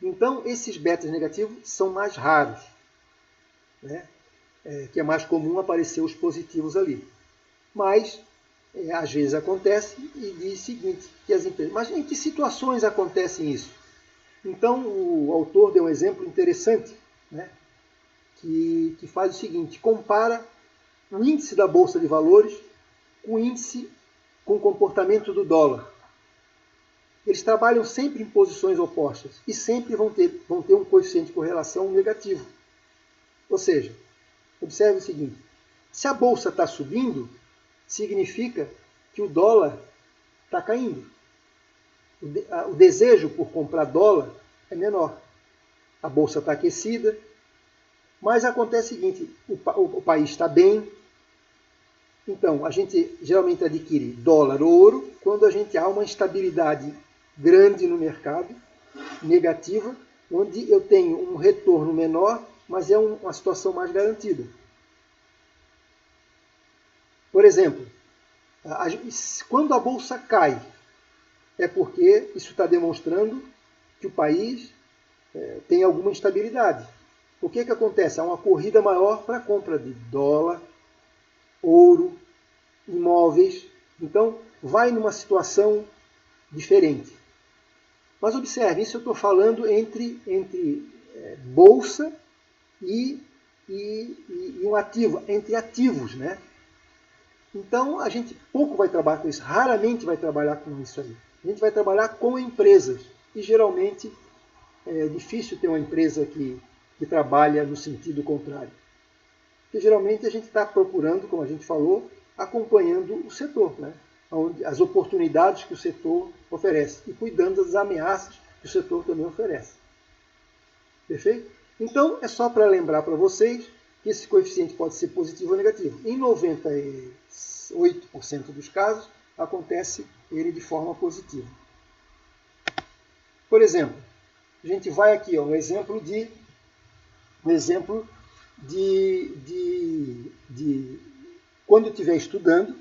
Então esses betas negativos são mais raros, né? Que é mais comum aparecer os positivos ali. Mas às vezes acontece e diz o seguinte, que as empresas... Mas em que situações acontece isso? Então o autor deu um exemplo interessante, né? Que faz o seguinte, compara o índice da Bolsa de Valores com o índice com o comportamento do dólar. Eles trabalham sempre em posições opostas e sempre vão ter um coeficiente de correlação negativo. Ou seja, observe o seguinte, se a Bolsa está subindo, significa que o dólar está caindo. O desejo por comprar dólar é menor. A Bolsa está aquecida, mas acontece o seguinte, o país está bem, então a gente geralmente adquire dólar ou ouro quando a gente há uma instabilidade grande no mercado, negativa, onde eu tenho um retorno menor, mas é uma situação mais garantida. Por exemplo, quando a Bolsa cai, é porque isso está demonstrando que o país tem alguma instabilidade. O que acontece? Há uma corrida maior para a compra de dólar, ouro, imóveis. Então, vai numa situação diferente. Mas observe, isso eu estou falando entre bolsa e um ativo, entre ativos, né? Então, a gente pouco vai trabalhar com isso, raramente vai trabalhar com isso aí. A gente vai trabalhar com empresas. E geralmente é difícil ter uma empresa que trabalha no sentido contrário. Porque geralmente a gente está procurando, como a gente falou, acompanhando o setor, né? As oportunidades que o setor oferece e cuidando das ameaças que o setor também oferece. Perfeito? Então, é só para lembrar para vocês que esse coeficiente pode ser positivo ou negativo. Em 98% dos casos, acontece ele de forma positiva. Por exemplo, a gente vai aqui, ó, um exemplo de quando eu estiver estudando,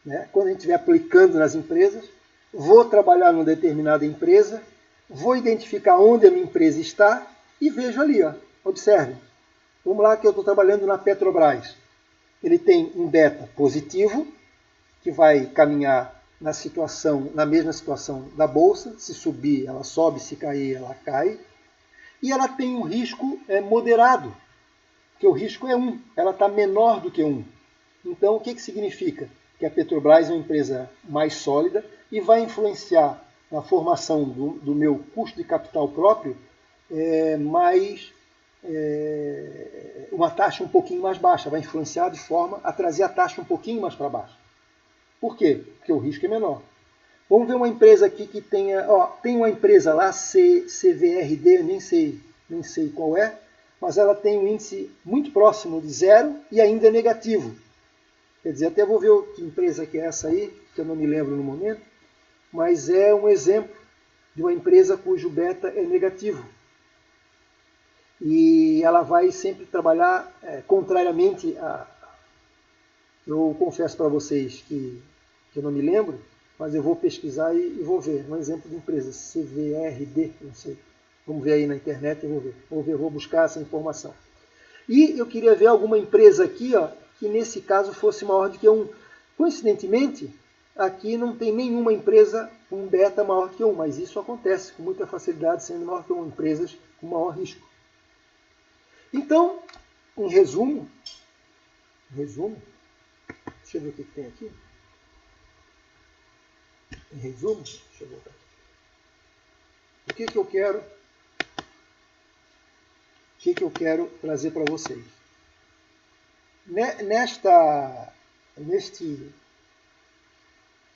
né, quando a gente estiver aplicando nas empresas, vou trabalhar numa determinada empresa, vou identificar onde a minha empresa está e vejo ali, ó, observe. Vamos lá que eu estou trabalhando na Petrobras. ele tem um beta positivo, que vai caminhar na mesma situação da bolsa. Se subir, ela sobe, se cair, ela cai. E ela tem um risco moderado, que o risco é 1, ela está menor do que 1. Então, o que significa? Que a Petrobras é uma empresa mais sólida e vai influenciar na formação do meu custo de capital próprio uma taxa um pouquinho mais baixa, vai influenciar de forma a trazer a taxa um pouquinho mais para baixo. Por quê? Porque o risco é menor. Vamos ver uma empresa aqui que tem uma empresa lá, CVRD, nem sei qual é, mas ela tem um índice muito próximo de 0 e ainda é negativo. Quer dizer, até vou ver que empresa que é essa aí, que eu não me lembro no momento, mas é um exemplo de uma empresa cujo beta é negativo. E ela vai sempre trabalhar contrariamente a... Eu confesso para vocês que eu não me lembro, mas eu vou pesquisar e vou ver. Um exemplo de empresa, CVRD, não sei. Vamos ver aí na internet e vou buscar essa informação. E eu queria ver alguma empresa aqui, que nesse caso fosse maior do que 1. Coincidentemente, aqui não tem nenhuma empresa com beta maior do que 1, mas isso acontece com muita facilidade, sendo maior que 1, empresas com maior risco. Então, em resumo, deixa eu ver o que tem aqui. Em resumo, deixa eu voltar aqui. O que eu quero trazer para vocês?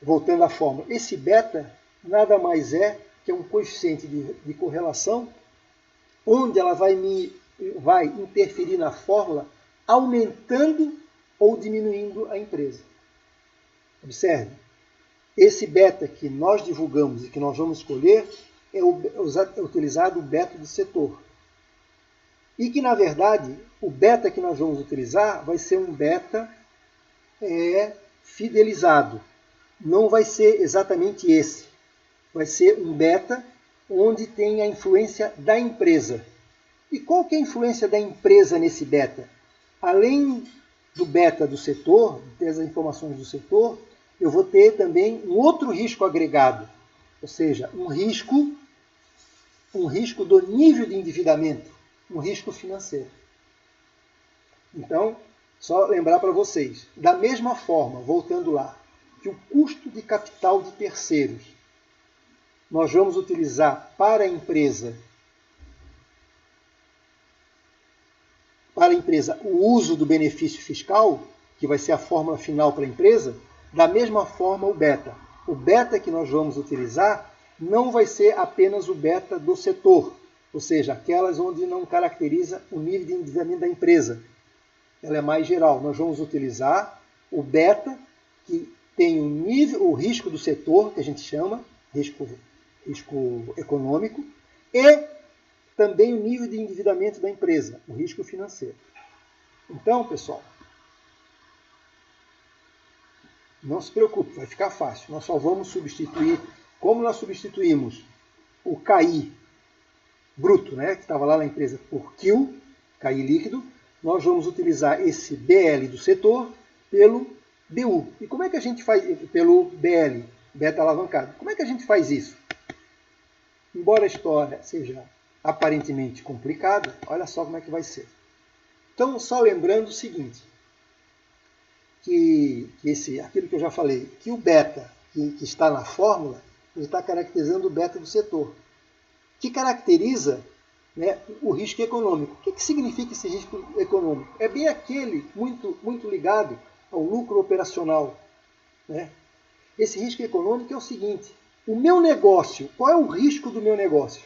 Voltando à fórmula, esse beta nada mais é que um coeficiente de correlação, onde ela vai interferir na fórmula, aumentando ou diminuindo a empresa. Observe, esse beta que nós divulgamos e que nós vamos escolher é utilizado o beta de setor. E que, na verdade, o beta que nós vamos utilizar vai ser um beta fidelizado. Não vai ser exatamente esse. Vai ser um beta onde tem a influência da empresa. E qual que é a influência da empresa nesse beta? Além do beta do setor, das informações do setor, eu vou ter também um outro risco agregado, ou seja, um risco do nível de endividamento, um risco financeiro. Então, só lembrar para vocês, da mesma forma, voltando lá, que o custo de capital de terceiros nós vamos utilizar para a empresa o uso do benefício fiscal, que vai ser a fórmula final para a empresa, da mesma forma o beta. O beta que nós vamos utilizar não vai ser apenas o beta do setor, ou seja, aquelas onde não caracteriza o nível de endividamento da empresa. Ela é mais geral. Nós vamos utilizar o beta que tem o risco do setor, que a gente chama, risco econômico, e também o nível de endividamento da empresa, o risco financeiro. Então, pessoal, não se preocupe, vai ficar fácil. Nós só vamos substituir, como nós substituímos o CAI bruto, que estava lá na empresa, por QIL, CAI líquido, nós vamos utilizar esse BL do setor pelo BU. E como é que a gente faz, pelo BL, beta alavancado? Como é que a gente faz isso? Embora a história seja aparentemente complicada, olha só como é que vai ser. Então, só lembrando o seguinte, aquilo que eu já falei, que o beta que está na fórmula, ele está caracterizando o beta do setor, que caracteriza o risco econômico. O que significa esse risco econômico? É bem aquele muito ligado ao lucro operacional. Esse risco econômico é o seguinte, o meu negócio, qual é o risco do meu negócio?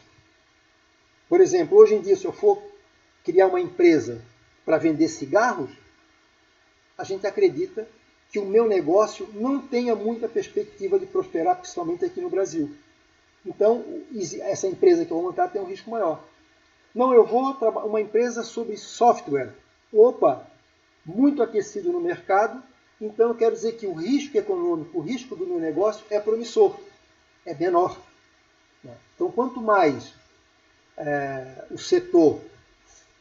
Por exemplo, hoje em dia, se eu for criar uma empresa para vender cigarros, a gente acredita que o meu negócio não tenha muita perspectiva de prosperar, principalmente aqui no Brasil. Então, essa empresa que eu vou montar tem um risco maior. Não, eu vou trabalhar uma empresa sobre software. Opa, muito aquecido no mercado, então eu quero dizer que o risco econômico, o risco do meu negócio é promissor, é menor. Então, quanto mais o setor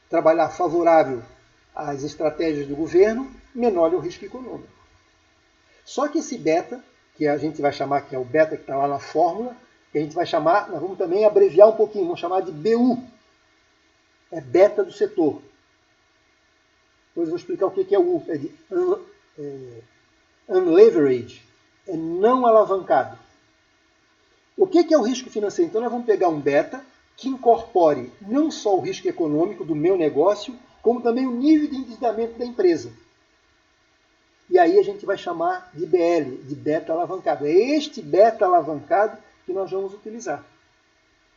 trabalhar favorável às estratégias do governo, menor é o risco econômico. Só que esse beta, que a gente vai chamar, que é o beta que está lá na fórmula, que a gente vai chamar, nós vamos também abreviar um pouquinho, vamos chamar de BU. É beta do setor. Depois eu vou explicar o que é o U. É de unleveraged, é não alavancado. O que é o risco financeiro? Então nós vamos pegar um beta que incorpore não só o risco econômico do meu negócio, como também o nível de endividamento da empresa. E aí a gente vai chamar de BL, de beta alavancado. É este beta alavancado que nós vamos utilizar.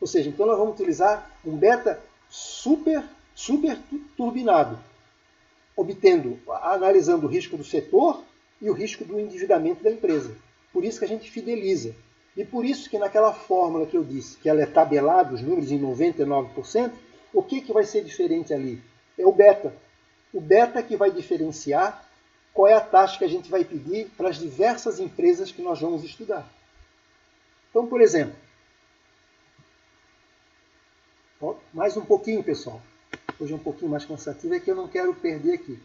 Ou seja, então nós vamos utilizar um beta super turbinado, analisando o risco do setor e o risco do endividamento da empresa. Por isso que a gente fideliza. E por isso que naquela fórmula que eu disse, que ela é tabelada, os números em 99%, o que vai ser diferente ali? É o beta. O beta que vai diferenciar qual é a taxa que a gente vai pedir para as diversas empresas que nós vamos estudar. Então, por exemplo, mais um pouquinho, pessoal. Hoje é um pouquinho mais cansativo, é que eu não quero perder aqui.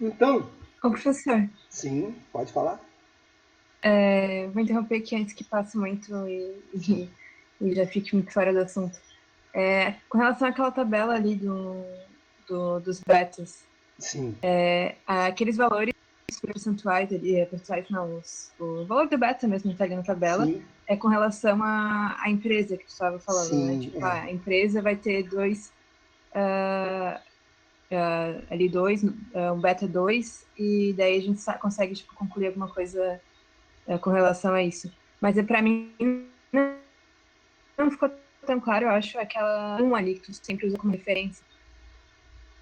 Então... Ô, professor. Sim, pode falar. Vou interromper aqui antes que passe muito e já fique muito fora do assunto. Com relação àquela tabela ali dos betas, sim. Aqueles valores percentuais ali, o valor do beta mesmo está ali na tabela, sim, é com relação à empresa que tu estava falando, sim, né? Tipo, a empresa vai ter um beta 2, e daí a gente consegue tipo, concluir alguma coisa com relação a isso. Mas para mim não ficou tão claro, eu acho, aquela 1 ali que tu sempre usa como referência.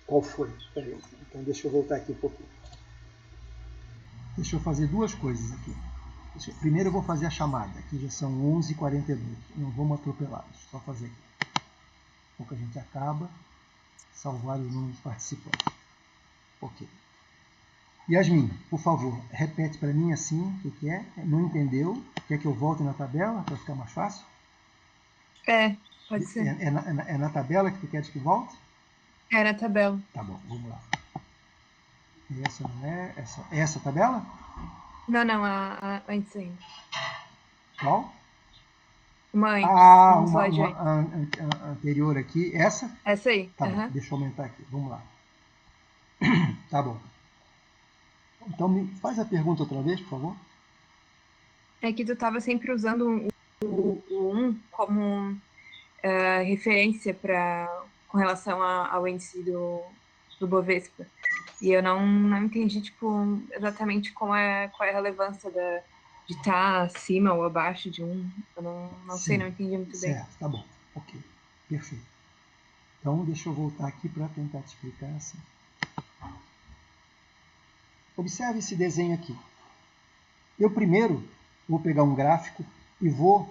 Qual foi? Peraí, então deixa eu voltar aqui um pouquinho. Deixa eu fazer duas coisas aqui. Primeiro eu vou fazer a chamada, aqui já são 11h42, não vamos atropelar, deixa eu só fazer aqui. Daqui a pouco a gente acaba, salvar os números participantes. Ok. Yasmin, por favor, repete para mim assim o que é, não entendeu? Quer que eu volte na tabela para ficar mais fácil? Pode ser. É na tabela que tu queres que volte? É na tabela. Tá bom, vamos lá. Essa não é essa tabela? Não, a antes ainda. Qual? Uma antes. Uma anterior aqui. Essa? Essa aí. Tá bom, deixa eu aumentar aqui. Vamos lá. Tá bom. Então me faz a pergunta outra vez, por favor. É que tu estava sempre usando o 1 como referência com relação ao índice do Bovespa. E eu não entendi tipo, exatamente qual é a relevância de estar acima ou abaixo de 1. Eu não sei, não entendi muito bem. Certo, tá bom. Ok, perfeito. Então, deixa eu voltar aqui para tentar te explicar assim. Observe esse desenho aqui. Eu primeiro vou pegar um gráfico e vamos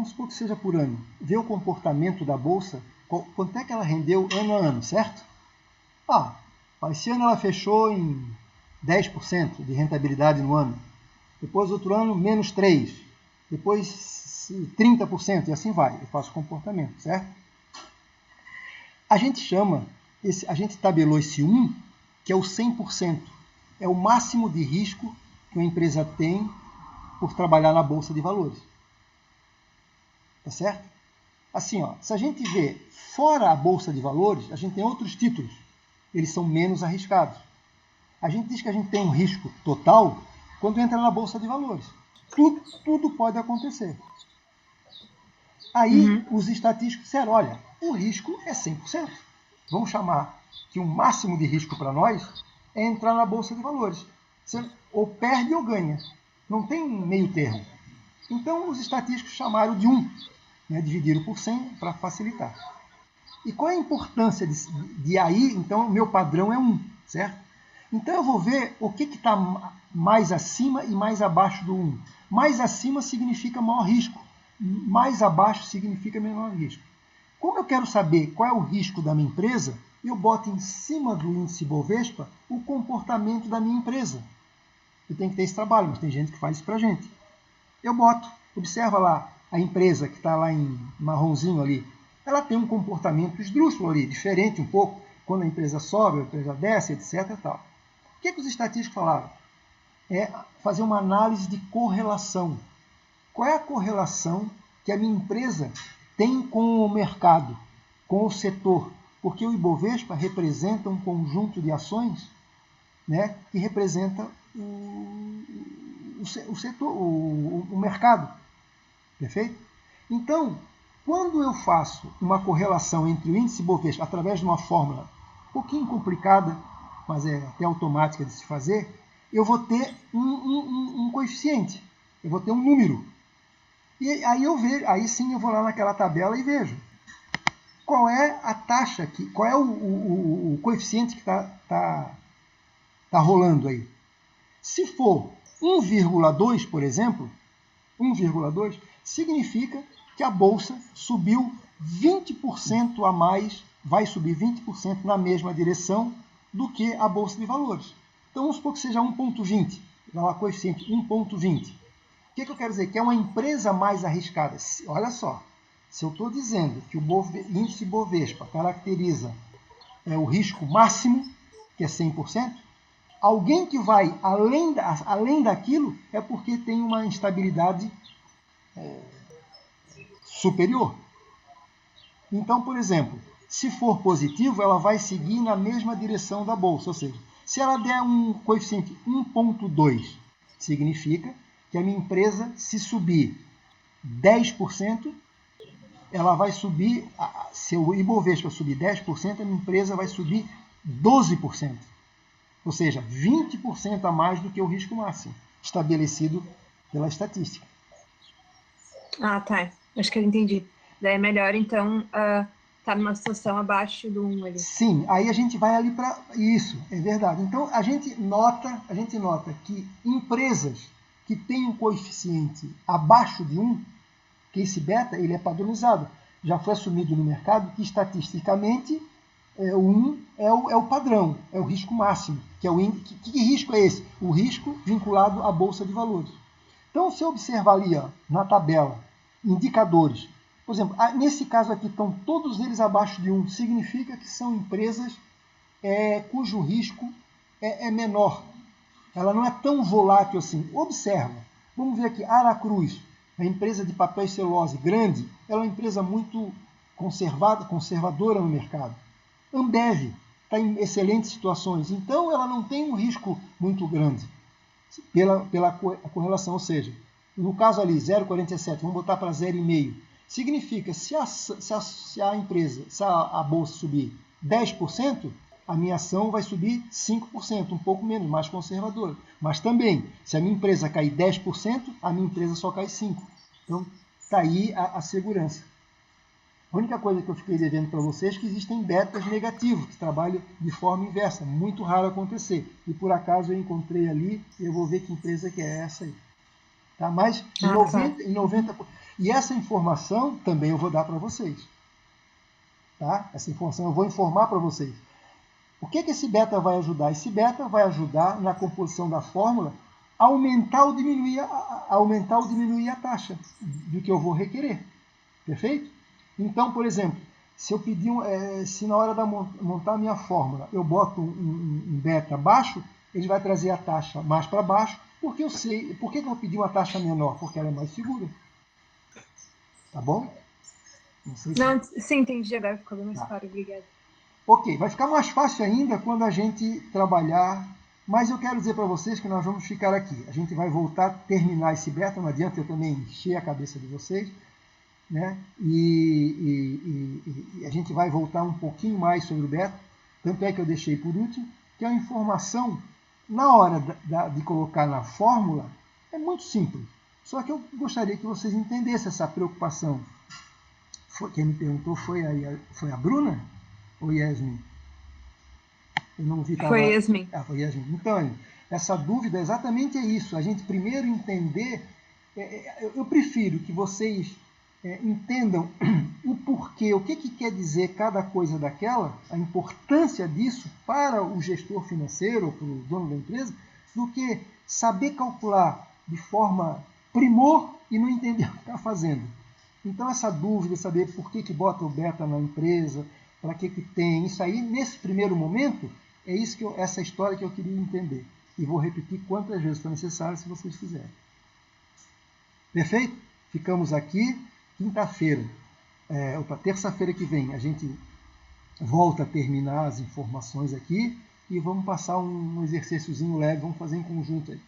supor que seja por ano, ver o comportamento da Bolsa, quanto é que ela rendeu ano a ano, certo? Esse ano ela fechou em 10% de rentabilidade no ano. Depois, outro ano, menos 3%. Depois, 30%, e assim vai. Eu faço comportamento, certo? A gente tabelou esse 1, que é o 100%. É o máximo de risco que uma empresa tem por trabalhar na Bolsa de Valores. Tá certo? Assim, se a gente vê fora a Bolsa de Valores, a gente tem outros títulos. Eles são menos arriscados. A gente diz que a gente tem um risco total quando entra na Bolsa de Valores. Tudo pode acontecer. Aí os estatísticos disseram, olha, o risco é 100%. Vamos chamar que o máximo de risco para nós é entrar na Bolsa de Valores. Você ou perde ou ganha. Não tem meio termo. Então os estatísticos chamaram de 1, dividiram por 100 para facilitar. E qual é a importância de aí, então, o meu padrão é 1, certo? Então eu vou ver o que está mais acima e mais abaixo do 1. Mais acima significa maior risco, mais abaixo significa menor risco. Como eu quero saber qual é o risco da minha empresa, eu boto em cima do índice Bovespa o comportamento da minha empresa. Eu tenho que ter esse trabalho, mas tem gente que faz isso para a gente. Eu boto, observa lá, a empresa que está lá em marronzinho ali, ela tem um comportamento esdrúxulo ali, diferente um pouco. quando a empresa sobe, a empresa desce, etc. Tal. O que os estatísticos falaram? É fazer uma análise de correlação. Qual é a correlação que a minha empresa tem com o mercado, com o setor? Porque o Ibovespa representa um conjunto de ações, né, que representa o setor, o mercado. Perfeito? Então, quando eu faço uma correlação entre o índice Ibovespa através de uma fórmula um pouquinho complicada, mas é até automática de se fazer, eu vou ter um coeficiente, eu vou ter um número. E aí eu vejo, aí sim eu vou lá naquela tabela e vejo qual é a taxa, qual é o coeficiente que tá rolando aí. Se for 1,2, por exemplo, 1,2, significa que a Bolsa subiu 20% a mais, vai subir 20% na mesma direção do que a Bolsa de Valores. Então vamos supor que seja 1,20, dá lá coeficiente 1,20. O que eu quero dizer? Que é uma empresa mais arriscada. Olha só, se eu estou dizendo que o índice Bovespa caracteriza o risco máximo, que é 100%, alguém que vai além daquilo é porque tem uma instabilidade superior. Então, por exemplo, se for positivo, ela vai seguir na mesma direção da Bolsa. Ou seja, se ela der um coeficiente 1,2, significa que a minha empresa, se subir 10%, ela vai subir, se o Ibovespa subir 10%, a minha empresa vai subir 12%. Ou seja, 20% a mais do que o risco máximo, estabelecido pela estatística. Ah, tá. Acho que eu entendi. Daí é melhor, então, tá numa situação abaixo do 1 ali. Sim, aí a gente vai ali para isso, é verdade. Então, a gente nota que empresas que têm um coeficiente abaixo de 1, que esse beta ele é padronizado. Já foi assumido no mercado que, estatisticamente, o 1 é o padrão, é o risco máximo. Que risco é esse? O risco vinculado à Bolsa de Valores. Então, se eu observar ali na tabela, indicadores, por exemplo, nesse caso aqui estão todos eles abaixo de 1, significa que são empresas cujo risco é menor. Ela não é tão volátil assim. Observa. Vamos ver aqui, Aracruz, a empresa de papel e celulose grande, ela é uma empresa muito conservadora no mercado. Ambev está em excelentes situações, então ela não tem um risco muito grande pela correlação, ou seja, no caso ali 0,47, vamos botar para 0,5, significa se a empresa, se a bolsa subir 10%, a minha ação vai subir 5%, um pouco menos, mais conservadora. Mas também, se a minha empresa cair 10%, a minha empresa só cai 5%. Então, está aí a segurança. A única coisa que eu fiquei devendo para vocês é que existem betas negativos, que trabalham de forma inversa, muito raro acontecer. E por acaso eu encontrei ali, e eu vou ver que empresa que é essa aí. Tá? Mas em 90%. E essa informação também eu vou dar para vocês. Tá? Essa informação eu vou informar para vocês. O que esse beta vai ajudar? Esse beta vai ajudar na composição da fórmula a aumentar ou diminuir a taxa do que eu vou requerer. Perfeito? Então, por exemplo, se eu pedir se na hora de montar a minha fórmula eu boto um beta baixo, ele vai trazer a taxa mais para baixo, porque eu sei. Por que eu vou pedir uma taxa menor? Porque ela é mais segura. Tá bom? Não, sim, entendi. Agora ficou bem mais claro. Obrigada. Ok, vai ficar mais fácil ainda quando a gente trabalhar, mas eu quero dizer para vocês que nós vamos ficar aqui. A gente vai voltar a terminar esse beta, não adianta eu também encher a cabeça de vocês, né? E a gente vai voltar um pouquinho mais sobre o beta, tanto é que eu deixei por último, que a informação, na hora de colocar na fórmula, é muito simples. Só que eu gostaria que vocês entendessem essa preocupação. Quem me perguntou foi a Bruna? Ou Yasmin? Eu não vi. Foi Yasmin. Foi Yasmin. Então, essa dúvida é exatamente isso. A gente primeiro entender. Eu prefiro que vocês entendam o porquê, o que quer dizer cada coisa daquela, a importância disso para o gestor financeiro ou para o dono da empresa, do que saber calcular de forma primor e não entender o que está fazendo. Então, essa dúvida, saber por que bota o beta na empresa, Para que tem isso aí? Nesse primeiro momento, é isso essa história que eu queria entender. E vou repetir quantas vezes for necessário, se vocês quiserem. Perfeito? Ficamos aqui. Quinta-feira, terça-feira que vem, a gente volta a terminar as informações aqui e vamos passar um exercíciozinho leve, vamos fazer em conjunto aí.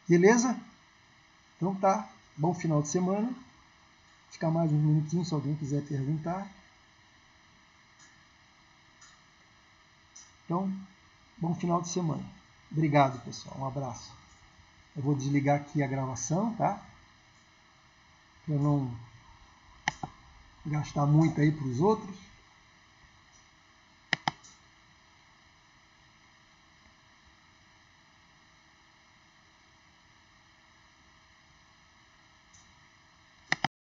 Beleza? Então tá, bom final de semana. Ficar mais um minutinho se alguém quiser perguntar. Então, bom final de semana. Obrigado, pessoal. Um abraço. Eu vou desligar aqui a gravação, tá? Para não gastar muito aí para os outros.